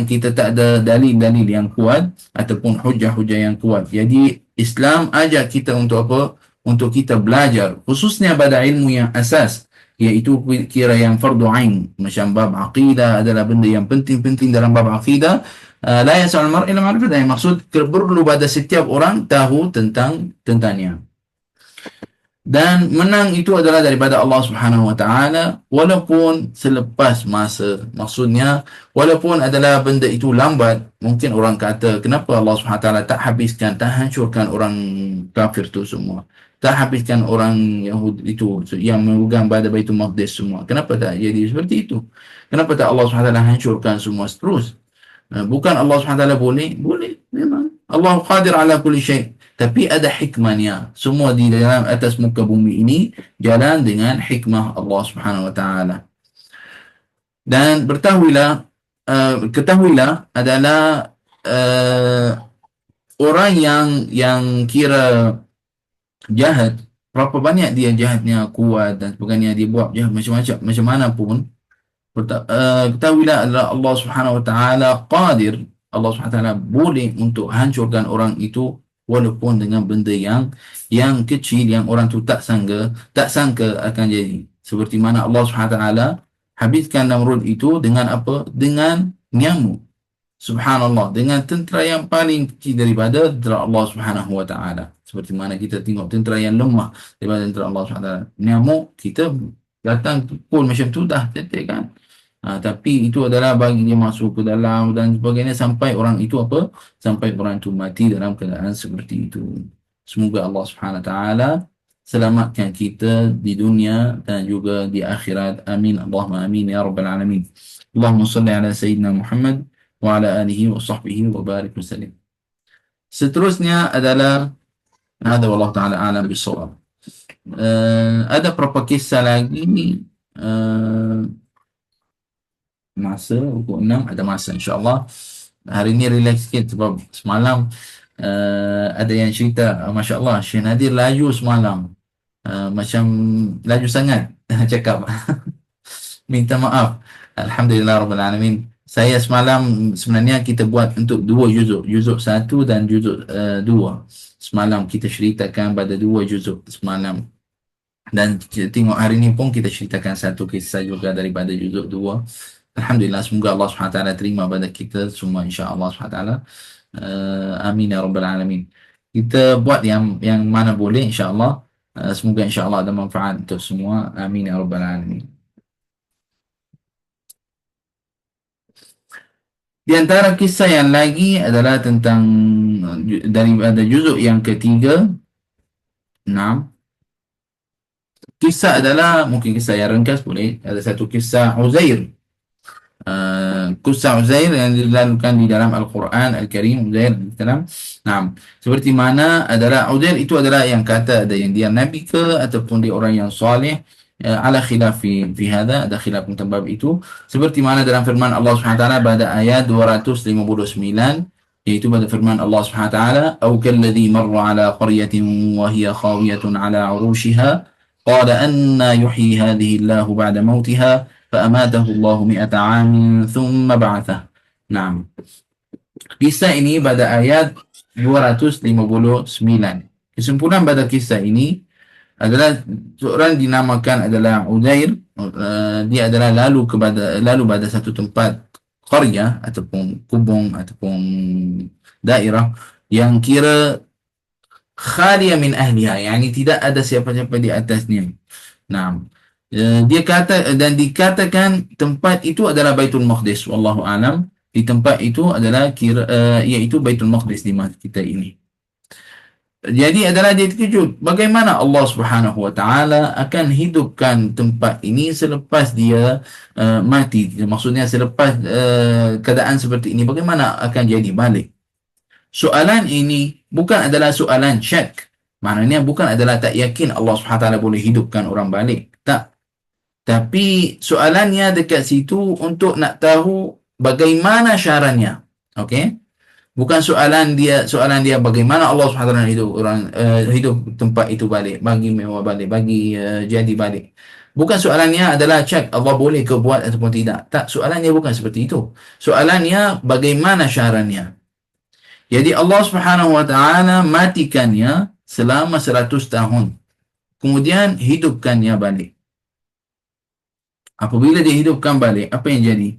Speaker 1: kita tak ada dalil-dalil yang kuat ataupun hujah-hujah yang kuat. Jadi Islam ajak kita untuk apa? Untuk kita belajar khususnya pada ilmu yang asas, iaitu kira yang fardu ain. Macam bab akidah adalah benda yang penting-penting dalam bab akidah. La yas'al mar illa ma'rifat. Maksud perlu pada setiap orang tahu tentangnya. Dan menang itu adalah daripada Allah Subhanahu wa taala walaupun selepas masa. Maksudnya walaupun adalah benda itu lambat, mungkin orang kata kenapa Allah Subhanahu wa taala tak hancurkan orang kafir tu semua, tak habiskan orang Yahudi itu yang memegang pada Baitul Maqdis semua. Kenapa tak jadi seperti itu? Kenapa tak Allah SWT hancurkan semua terus? Bukan Allah SWT boleh? Boleh, memang. Allah qadir ala kulli syai'. Tapi ada hikmahnya. Semua di dalam atas muka bumi ini jalan dengan hikmah Allah Subhanahu wa taala. Dan ketahuilah adalah orang yang kira jahat, berapa banyak dia jahatnya kuat dan sebagainya, dia buat jahat macam mana pun, ketahuilah adalah Allah Subhanahu wa taala qadir. Allah Subhanahu wa taala boleh untuk hancurkan orang itu walaupun dengan benda yang kecil yang orang tu tak sangka akan jadi. Seperti mana Allah Subhanahu wa taala habiskan Namrud itu dengan apa? Dengan nyamuk. Subhanallah, dengan tentera yang paling kecil daripada tentera Allah Subhanahu wa taala. Seperti mana kita tengok tentera yang lemah daripada tentera Allah Subhanahu wa taala. Nyamuk kita datang pukul macam tu dah tetek kan. Tapi itu adalah bagi dia masuk ke dalam dan sebagainya sampai orang itu mati dalam keadaan seperti itu. Semoga Allah Subhanahu wa taala selamatkan kita di dunia dan juga di akhirat. Amin. Allahumma amin ya rabbal alamin. Allahumma salli ala sayyidina Muhammad wa ala alihi wa sahbihi wa barik wa sallim. Seterusnya adalah ada wallahu taala alam bisawab. Ada beberapa kisah lagi. Masa pukul 6 ada masa insyaAllah. Hari ni relax sikit sebab semalam ada yang cerita Masya Allah Syekh Nadir laju semalam, macam laju sangat cakap. Minta maaf. Alhamdulillah Rabbil Alamin. Saya semalam sebenarnya kita buat untuk 2 juzuk 1 dan juzuk 2. Semalam kita ceritakan pada 2 juzuk semalam. Dan kita tengok hari ni pun kita ceritakan satu kisah juga daripada juzuk 2. Alhamdulillah, semoga Allah SWT terima pada kita semua insya-Allah SWT. Amin ya rabbal alamin. Kita buat yang mana boleh insya-Allah. Semoga insya-Allah ada manfaat untuk semua. Amin ya rabbal alamin. Di antara kisah yang lagi adalah tentang daripada juzuk yang ketiga. 6. Kisah adalah mungkin kisah yang ringkas boleh. Ada satu kisah Uzair. Kisah Uzair yang dilalukan di dalam Al-Quran Al-Karim. Uzair salam. Nah, seperti mana adalah Uzair itu adalah yang kata ada yang dia nabi ke ataupun dia orang yang soleh. Ala khilaf fi hadha, ada khilaf tentang bab itu. Seperti mana dalam firman Allah SWT pada ayat 259, yaitu pada firman Allah SWT, "Au kalladhi marra ala qaryatin wa hiya khawiyatun ala urushiha qala anna yuhyi hadhihi Allahu ba'da mautiha فأماته الله 100 عام ثم بعثه." Nah, kisah ini pada ayat 259. Kesimpulan pada kisah ini adalah seorang dinamakan adalah Uzair. Dia adalah lalu pada satu tempat qarya ataupun kubung ataupun daerah yang kira khalia min ahliha, yani tidak ada siapa-siapa di atasnya. Nah, dia kata dan dikatakan tempat itu adalah Baitul Maqdis. Wallahu alam. Di tempat itu adalah iaitu Baitul Maqdis di masa kita ini. Jadi adalah dia terkejut. Bagaimana Allah Subhanahu Wa Taala akan hidupkan tempat ini selepas dia mati? Maksudnya selepas keadaan seperti ini, bagaimana akan jadi balik? Soalan ini bukan adalah soalan syak. Maknanya bukan adalah tak yakin Allah Subhanahu Wa Taala boleh hidupkan orang balik. Tak. Tapi soalannya dekat situ untuk nak tahu bagaimana caranya. Okey? Bukan soalan dia bagaimana Allah SWT hidup orang hidup tempat itu balik, bagi mewah balik, bagi jadi balik. Bukan soalannya adalah cek Allah boleh ke buat ataupun tidak. Tak, soalannya bukan seperti itu. Soalannya bagaimana caranya. Jadi Allah Subhanahu Wa Taala matikannya selama 100 tahun. Kemudian hidupkannya balik. Apabila dihidupkan balik, apa yang jadi?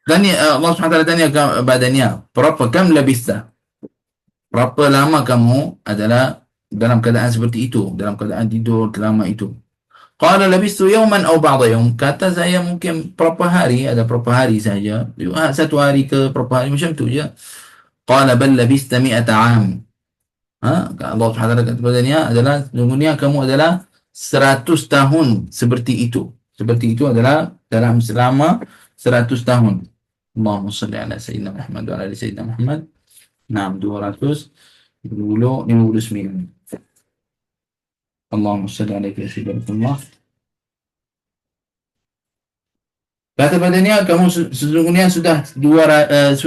Speaker 1: Dan Allah SWT tanya badannya, kam labista? Berapa lama kamu adalah dalam keadaan seperti itu, dalam keadaan tidur lama itu? Qala labistu yawman aw ba'da yawm. Kata saya mungkin berapa hari, ada berapa hari saja. Satu hari ke berapa hari, macam tu je. Qala bal labista mi'ata 'am. Allah SWT kata badannya adalah, sesungguhnya kamu adalah 100 tahun seperti itu. Seperti itu adalah dalam selama 100 tahun. Allahumma salli ala Sayyidina Muhammad wa ala Sayyidina Muhammad. Naam, 259. Allahumma salli ala Sayyidina. Kata badannya, kamu sesungguhnya sudah 100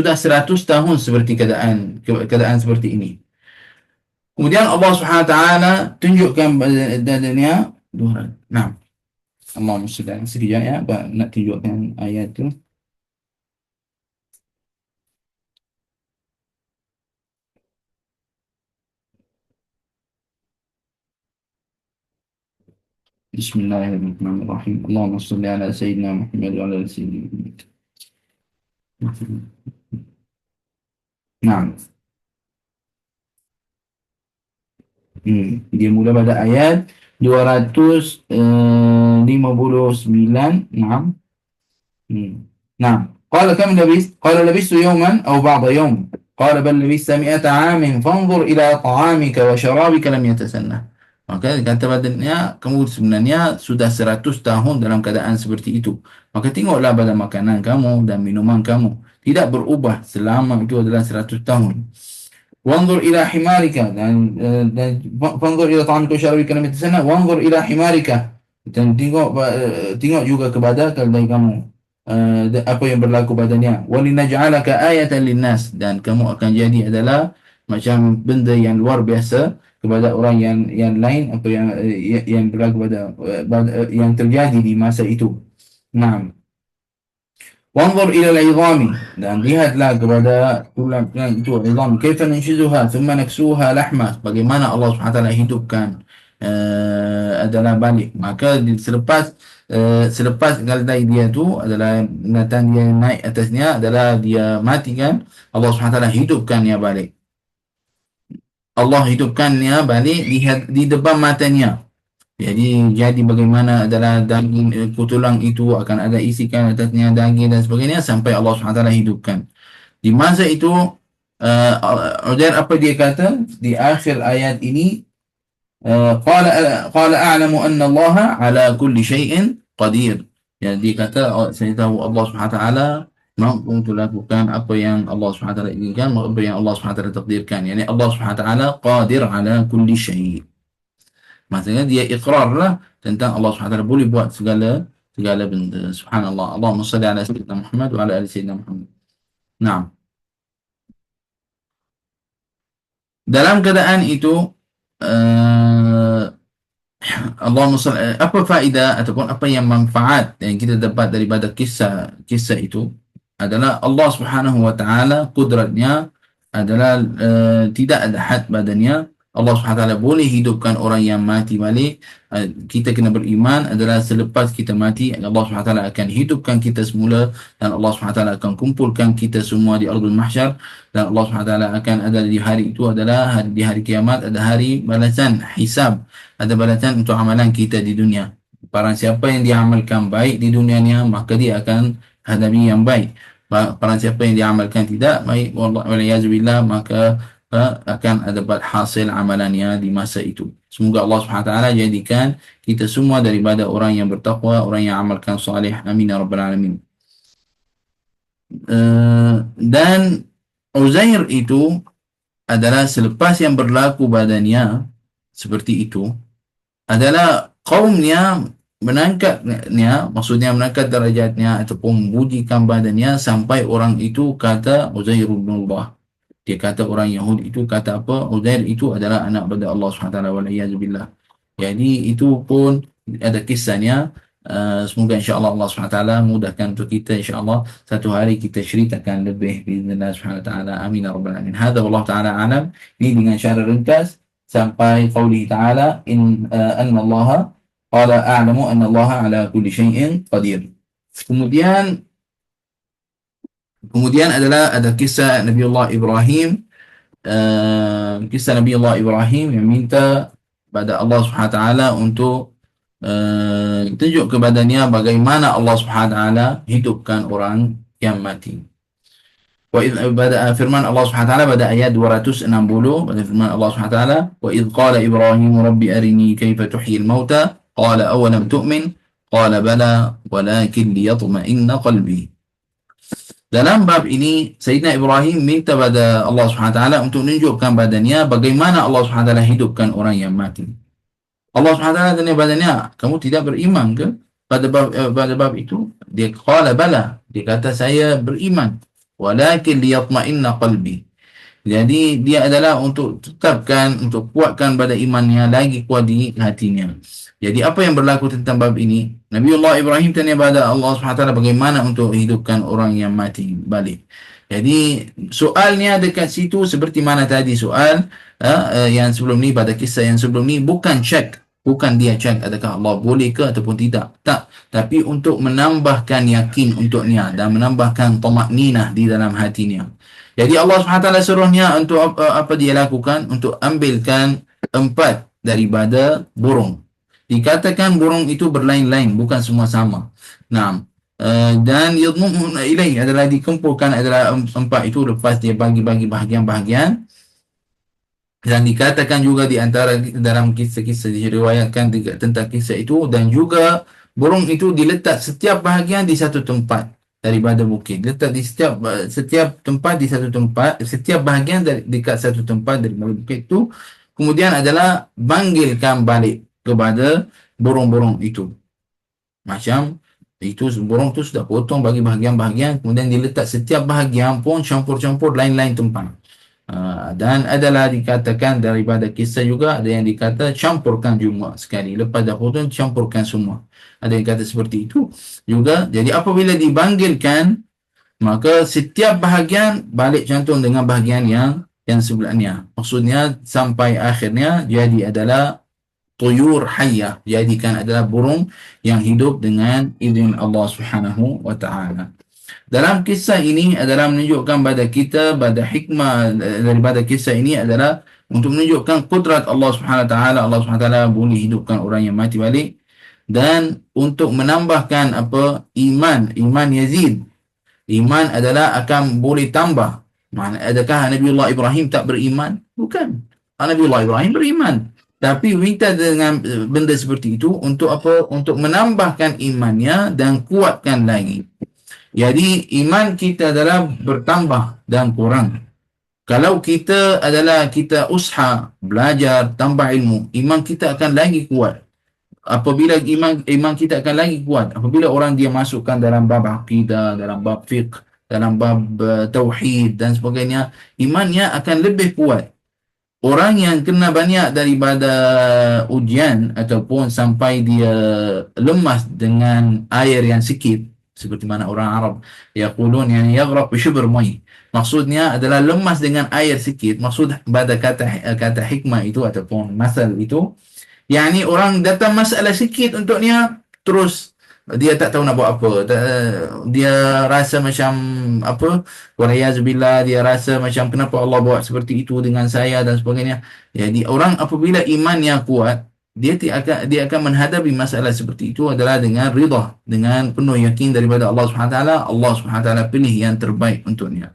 Speaker 1: tahun seperti keadaan seperti ini. Kemudian Allah Subhanahu Wa Taala tunjukkan badannya 200. Naam. Allahumma salli ala sekejap ya, nak tunjukkan ayat tu. Bismillahirrahmanirrahim. Allahumma salli ala Sayyidina Muhammad wa ala Sayyidina Muhammad. Naam. Dia mula pada ayat 259. Naam. Naam. Qala kam labist? Qala labistu yawman aw ba'da yawm. Qala bal labista 100 'amin fanzur ila ta'amika wa sharabika lam yatasanna. Maka kata badannya, kamu sebenarnya sudah 100 tahun dalam keadaan seperti itu. Maka tengoklah pada makanan kamu dan minuman kamu. Tidak berubah selama itu adalah 100 tahun. Wanzur ila himarika. Dan wanzur ila ta'amika wa sharabika lam yatasanna. Wanzur ila himarika. Dan tengok juga kepada keldai kamu. Apa yang berlaku padanya. Walinaj'alaka ayatan linnas. Dan kamu akan jadi adalah macam benda yang luar biasa kepada orang yang lain, apa yang berlaku pada yang terjadi di masa itu. Naam. Wanzur ila al-'idhami, dan lihatlah kepada tulang itu, 'idham, kaifa nanshizuha thumma naksuha lahma. Bagaimana Allah Subhanahu wa taala hidupkan adalah balik. Maka selepas keldai dia tu adalah binatang dia naik atasnya adalah dia matikan, Allah Subhanahu wa taala hidupkannya balik. Allah hidupkannya balik di depan matanya. Jadi bagaimana adalah daging tulang itu akan ada isikan atasnya daging dan sebagainya sampai Allah SWT hidupkan. Di masa itu Uzair apa dia kata di akhir ayat ini, qala a'lamu anna Allah ala kulli syai'in qadir. Jadi dia kata, saya tahu Allah SWT mampu untuk lakukan apa yang Allah SWT inginkan, apa yang Allah SWT takdirkan. Yani Allah SWT qadir ala kulli syai'. Maksudnya dia iqrarlah tentang Allah SWT boleh buat segala benda. Subhanallah. Allahumma salli ala Sayyidina Muhammad wa ala ali Sayyidina Muhammad. Naam. Dalam keadaan itu Allahumma salli, apa faedah ataupun apa yang manfaat yang kita dapat daripada kisah itu adalah Allah Subhanahu wa taala kudratnya adalah tidak ada had badannya, Allah SWT boleh hidupkan orang yang mati balik. Kita kena beriman adalah selepas kita mati, Allah SWT akan hidupkan kita semula, dan Allah SWT akan kumpulkan kita semua di Ardul Mahsyar, dan Allah SWT akan ada di hari itu adalah di hari kiamat, ada hari balasan, hisab, ada balasan untuk amalan kita di dunia. Barang siapa yang diamalkan baik di dunianya, maka dia akan hadapi yang baik. Barang siapa yang diamalkan tidak baik, wala'iyazubillah, maka akan ada hasil amalannya di masa itu. Semoga Allah SWT jadikan kita semua daripada orang yang bertakwa, orang yang amalkan salih. Amin ya rabbal alamin. Dan Uzair itu adalah selepas yang berlaku badannya seperti itu, adalah kaumnya menangkatnya, maksudnya menangkat derajatnya ataupun membujikan badannya sampai orang itu kata Uzair ibn Allah. Dia kata, orang Yahudi itu kata apa? Uzair itu adalah anak pada Allah SWT, wala'iyazubillah. Jadi itu pun ada kisahnya. Semoga insyaAllah Allah SWT mudahkan untuk kita, insyaAllah satu hari kita ceritakan lebih biiznillah SWT. Amin ya rabbal alamin. Hadza wallahu ta'ala alam. Ini dengan cara ringkas sampai qaulihi ta'ala anna Allah qala a'lamu anna Allah ala kulli syai'in qadir. Kemudian adalah ada kisah Nabi Allah Ibrahim, kisah Nabi Allah Ibrahim yang minta pada Allah SWT untuk tunjuk kepadanya bagaimana Allah SWT hidupkan orang yang mati. Pada firman Allah SWT pada ayat 260, pada firman Allah SWT, wa idh qala Ibrahim rabbi arini kaifa tuhyil mauta qala awalam tu'min qala bala walakin liyatma'inna qalbi. Dalam bab ini, Sayyidina Ibrahim minta pada Allah SWT untuk menunjukkan badannya bagaimana Allah SWT hidupkan orang yang mati. Allah SWT tanya badannya, kamu tidak beriman ke? Pada bab itu, dia qala bala, dia kata saya beriman. Walakin liyatma'inna qalbi. Jadi dia adalah untuk tetapkan, untuk kuatkan pada imannya lagi kuat di hatinya. Jadi apa yang berlaku tentang bab ini? Nabiullah Ibrahim tanya pada Allah SWT bagaimana untuk hidupkan orang yang mati balik. Jadi soalnya dekat situ seperti mana tadi soal yang sebelum ni, pada kisah yang sebelum ni, bukan dia cek adakah Allah boleh ke ataupun tidak. Tak. Tapi untuk menambahkan yakin untuknya dan menambahkan tamakninah di dalam hatinya. Jadi Allah SWT suruhnya untuk apa dia lakukan? Untuk ambilkan 4 daripada burung. Dikatakan burung itu berlain-lain, bukan semua sama. Nah, dan yadmu'un ilaih adalah dikumpulkan adalah 4 itu lepas dia bagi-bagi bahagian-bahagian. Dan dikatakan juga di antara dalam kisah-kisah diriwayatkan tentang kisah itu, dan juga burung itu diletak setiap bahagian di satu tempat daripada bukit. Letak di setiap tempat di satu tempat, setiap bahagian dekat satu tempat daripada bukit itu. Kemudian adalah panggilkan balik kepada burung-burung itu. Macam itu burung itu sudah potong bagi bahagian-bahagian, kemudian diletak setiap bahagian pun campur-campur lain-lain tempat. Dan adalah dikatakan daripada kisah juga, ada yang dikata campurkan cuma sekali, lepas dah potong campurkan semua. Ada yang kata seperti itu juga. Jadi apabila dipanggilkan, maka setiap bahagian balik cantum dengan bahagian yang sebelahnya. Maksudnya sampai akhirnya jadi adalah tuyur hayyah, jadikan adalah burung yang hidup dengan izin Allah Subhanahu wa taala. Dalam kisah ini adalah menunjukkan pada kita, pada hikmah daripada kisah ini adalah untuk menunjukkan kudrat Allah Subhanahu wa taala. Allah Subhanahu wa taala boleh hidupkan orang yang mati balik, dan untuk menambahkan iman yazid. Iman adalah akan boleh tambah. Adakah Nabiullah Ibrahim tak beriman? Bukan. Nabiullah Ibrahim beriman. Tapi minta dengan benda seperti itu untuk apa? Untuk menambahkan imannya dan kuatkan lagi. Jadi iman kita adalah bertambah dan kurang. Kalau kita usaha belajar, tambah ilmu, iman kita akan lagi kuat. Apabila iman kita akan lagi kuat, apabila orang dia masukkan dalam bab akidah, dalam bab fiqh, dalam bab tauhid dan sebagainya, imannya akan lebih kuat. Orang yang kena banyak daripada ujian ataupun sampai dia lemas dengan air yang sikit, seperti mana orang Arab yaqulun yani yaghraq bi shibr mai, maksudnya adalah lemas dengan air sikit. Maksud pada kata hikmah itu ataupun masal itu, yani orang datang masalah sikit untuknya, terus dia tak tahu nak buat apa. Dia rasa macam apa, walayazubillah, dia rasa macam kenapa Allah buat seperti itu dengan saya dan sebagainya. Jadi orang apabila imannya kuat, dia akan menghadapi masalah seperti itu adalah dengan ridha, dengan penuh yakin daripada Allah Subhanahu wa taala. Allah Subhanahu wa taala pilih yang terbaik untuknya.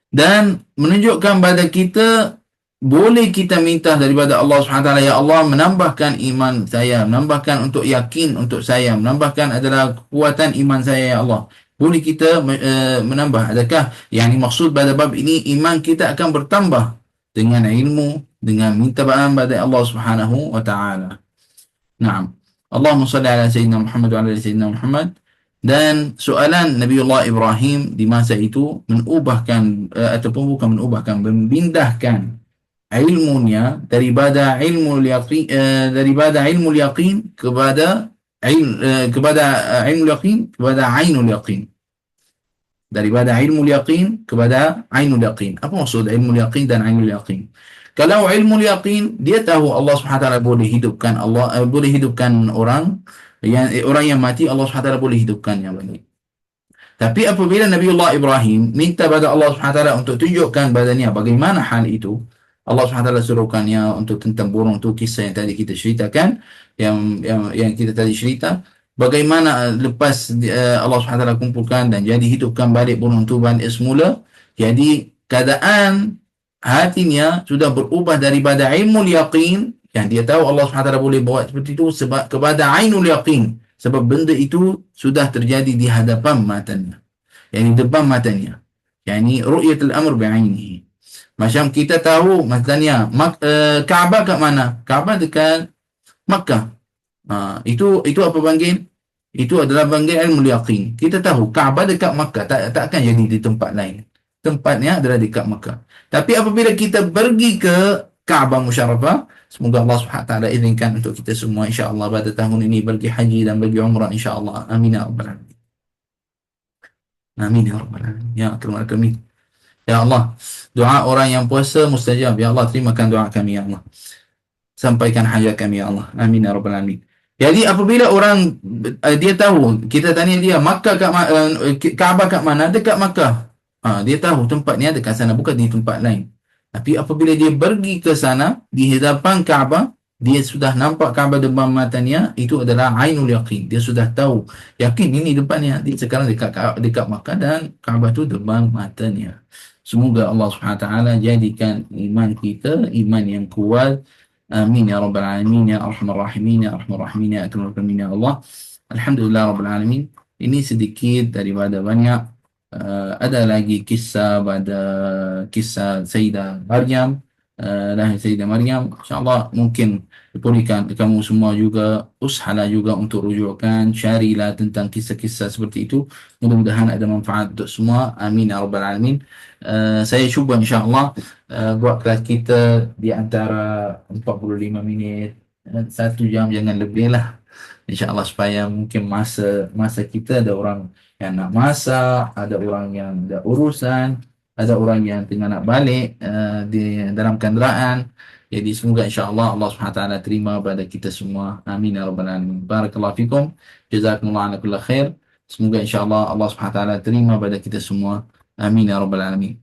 Speaker 1: Dan menunjukkan pada kita, boleh kita minta daripada Allah SWT, ya Allah menambahkan iman saya, menambahkan untuk yakin untuk saya, menambahkan adalah kekuatan iman saya ya Allah. Boleh kita menambah. Adakah yang maksud pada bab ini iman kita akan bertambah dengan ilmu, dengan minta pada Allah Subhanahu wa taala. Naam. Allahumma salli ala sayyidina Muhammad wa ala sayyidina Muhammad. Dan soalan Nabiullah Ibrahim di masa itu menubahkan ataupun bukan menubahkan, memindahkan ilmunya daripada ilmu yaqin, kepada ilmu yaqin kepada ainul yaqin, daripada ilmu yaqin kepada ainul yaqin. Apa maksud ilmu yaqin dan ainul yaqin? Kalau ilmu yaqin, dia tahu Allah SWT boleh hidupkan, boleh hidupkan orang yang mati, Allah SWT boleh hidupkan yang balik. Tapi apabila Nabiullah Ibrahim minta pada Allah SWT untuk tunjukkan badannya bagaimana hal itu, Allah SWT suruhkannya untuk tentang burung tu, kisah yang tadi kita ceritakan, yang kita tadi cerita, bagaimana lepas Allah SWT kumpulkan dan jadi hidupkan balik burung tu balik semula. Jadi keadaan hatinya sudah berubah daripada ilmu yaqin, yang dia tahu Allah SWT boleh buat seperti itu, sebab kepada ainul yaqin, sebab benda itu sudah terjadi di hadapan matanya, yang di depan matanya, yani ru'yatul amr bi'ainihi. Macam kita tahu maksudnya Kaabah kat mana? Kaabah dekat Makkah. Itu apa panggil? Itu adalah panggil ilmu yaqin. Kita tahu Kaabah dekat Makkah, takkan jadi di tempat lain. Tempatnya adalah dekat Makkah. Tapi apabila kita pergi ke Kaabah Musyarrafah, semoga Allah SWT izinkan untuk kita semua insya-Allah pada tahun ini pergi haji dan pergi umrah insya-Allah. Amin ya rabbal alamin. Amin ya rabbal alamin. Ya akramul akramin. Ya Allah, doa orang yang puasa mustajab. Ya Allah, terimakan doa kami ya Allah. Sampaikan hajat kami ya Allah. Amin ya rabbal alamin. Jadi apabila orang dia tahu, kita tanya dia Makkah Kaabah kat mana? Dekat Makkah. Dia tahu tempat ni dekat sana, bukan di tempat lain. Tapi apabila dia pergi ke sana di hadapan Kaabah, dia sudah nampak Kaabah depan matanya, itu adalah ainul yaqin. Dia sudah tahu, yakin ini depannya. Dia sekarang dekat Makkah dan Kaabah tu depan matanya. Semoga Allah SWT jadikan iman kita iman yang kuat. Amin ya rabbal alamin ya arhamar rahimin ya arhamar rahimin ya akramul akramin ya Allah. Alhamdulillah rabbil alamin. Ini sedikit daripada banyak. Ada lagi kisah Sayyidah Maryam, lahir Sayyidah Maryam. InsyaAllah mungkin diberikan kamu semua juga usahalah juga untuk rujukkan, carilah tentang kisah-kisah seperti itu. Mudah-mudahan ada manfaat untuk semua. Amin ya rabbal alamin. Saya cuba insyaAllah buat kelas kita di antara 45 minit 1 jam, jangan lebih lah insyaAllah, supaya mungkin masa kita ada orang yang nak masak, ada orang yang ada urusan, ada orang yang tengah nak balik di dalam kenderaan. Jadi semoga insyaAllah Allah SWT terima pada kita semua. Amin ya rabbal alamin. Barakallahu fikum. Jazakumullah ala kulli khair. Semoga insyaAllah Allah SWT terima pada kita semua. Amin ya rabbal alamin.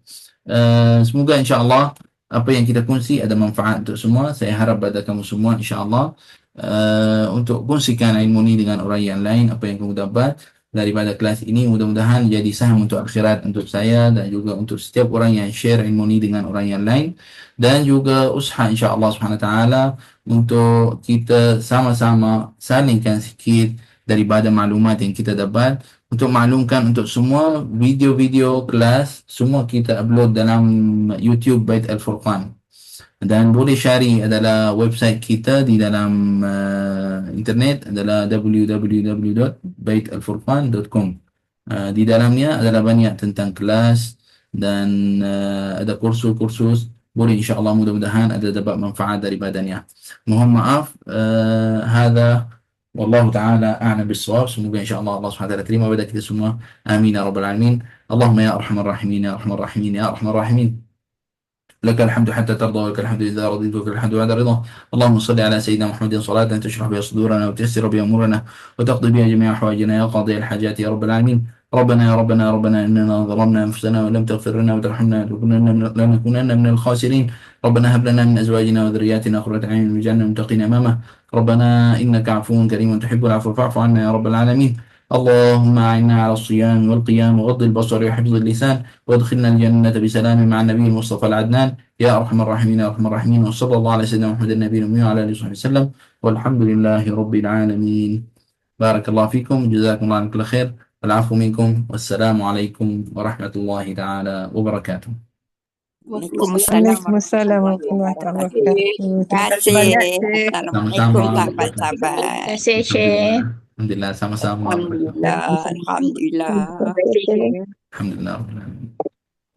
Speaker 1: Semoga insyaAllah apa yang kita kongsi ada manfaat untuk semua. Saya harap pada kamu semua insyaAllah untuk kongsikan ilmu ini dengan orang yang lain. Apa yang kamu dapat daripada kelas ini mudah-mudahan jadi saham untuk akhirat untuk saya dan juga untuk setiap orang yang share ilmu ini dengan orang yang lain, dan juga usaha insya-Allah Subhanahu wa taala untuk kita sama-sama salingkan sikit daripada maklumat yang kita dapat, untuk maklumkan untuk semua video-video kelas semua kita upload dalam YouTube Bait Al-Furqan. Dan boleh cari adalah website kita di dalam internet adalah www.baitalfurqan.com. Di dalamnya adalah banyak tentang kelas dan ada kursus-kursus. Boleh insyaAllah, mudah-mudahan ada dapat manfaat daripadanya. Mohon maaf, hadha Wallahu taala a'lam bissawab. Semoga insyaallah Allah Subhanahu wa taala terima ibadah kita semua. Amin ya rabbal alamin. Allahumma ya arhamar rahimin ya arhamar rahimin ya arhamar rahimin. لك الحمد حتى ترضى ولك الحمد إذا رضيت ولك الحمد بعد رضا. اللهم صل على سيدنا محمد صلاة تشرح بها صدورنا وتيسر بها أمورنا وتقضي بها جميع حوائجنا يا قاضي الحاجات يا رب العالمين. ربنا يا ربنا يا ربنا إننا ظلمنا أنفسنا وإن لم تغفر لنا وترحمنا لنكونن من الخاسرين. ربنا هب لنا من أزواجنا وذرياتنا قرة أعين واجعلنا متقين أمامه. ربنا إنك عفو كريم تحب العفو فاعف عنا يا رب العالمين. اللهم أعنا على الصيام والقيام وغض البصر وحفظ اللسان وادخلنا الجنة بسلام مع النبي المصطفى العدنان يا أرحم الراحمين يا أرحم الراحمين. وصلى الله على سيدنا محمد النبي الأمي وعلى آله وصحبه وسلم والحمد لله رب العالمين. بارك الله فيكم جزاكم الله عن كل خير. العفو منكم والسلام عليكم ورحمة الله تعالى وبركاته.
Speaker 3: Waalaikumsalam
Speaker 4: Waalaikumsalam
Speaker 3: warahmatullahi
Speaker 4: warahmatullahi
Speaker 3: wabarakatuh.
Speaker 4: wabarakatuh.
Speaker 3: Terima
Speaker 4: Terima kasih
Speaker 3: kasih.
Speaker 4: banyak, Cik.
Speaker 3: Assalamualaikum
Speaker 1: Sama-sama.
Speaker 3: sahabat-sahabat.
Speaker 4: Terima kasih, Cik.
Speaker 1: Alhamdulillah. Alhamdulillah sama-sama.
Speaker 3: Alhamdulillah. Alhamdulillah.
Speaker 4: Terima kasih, Cik.
Speaker 1: Alhamdulillah.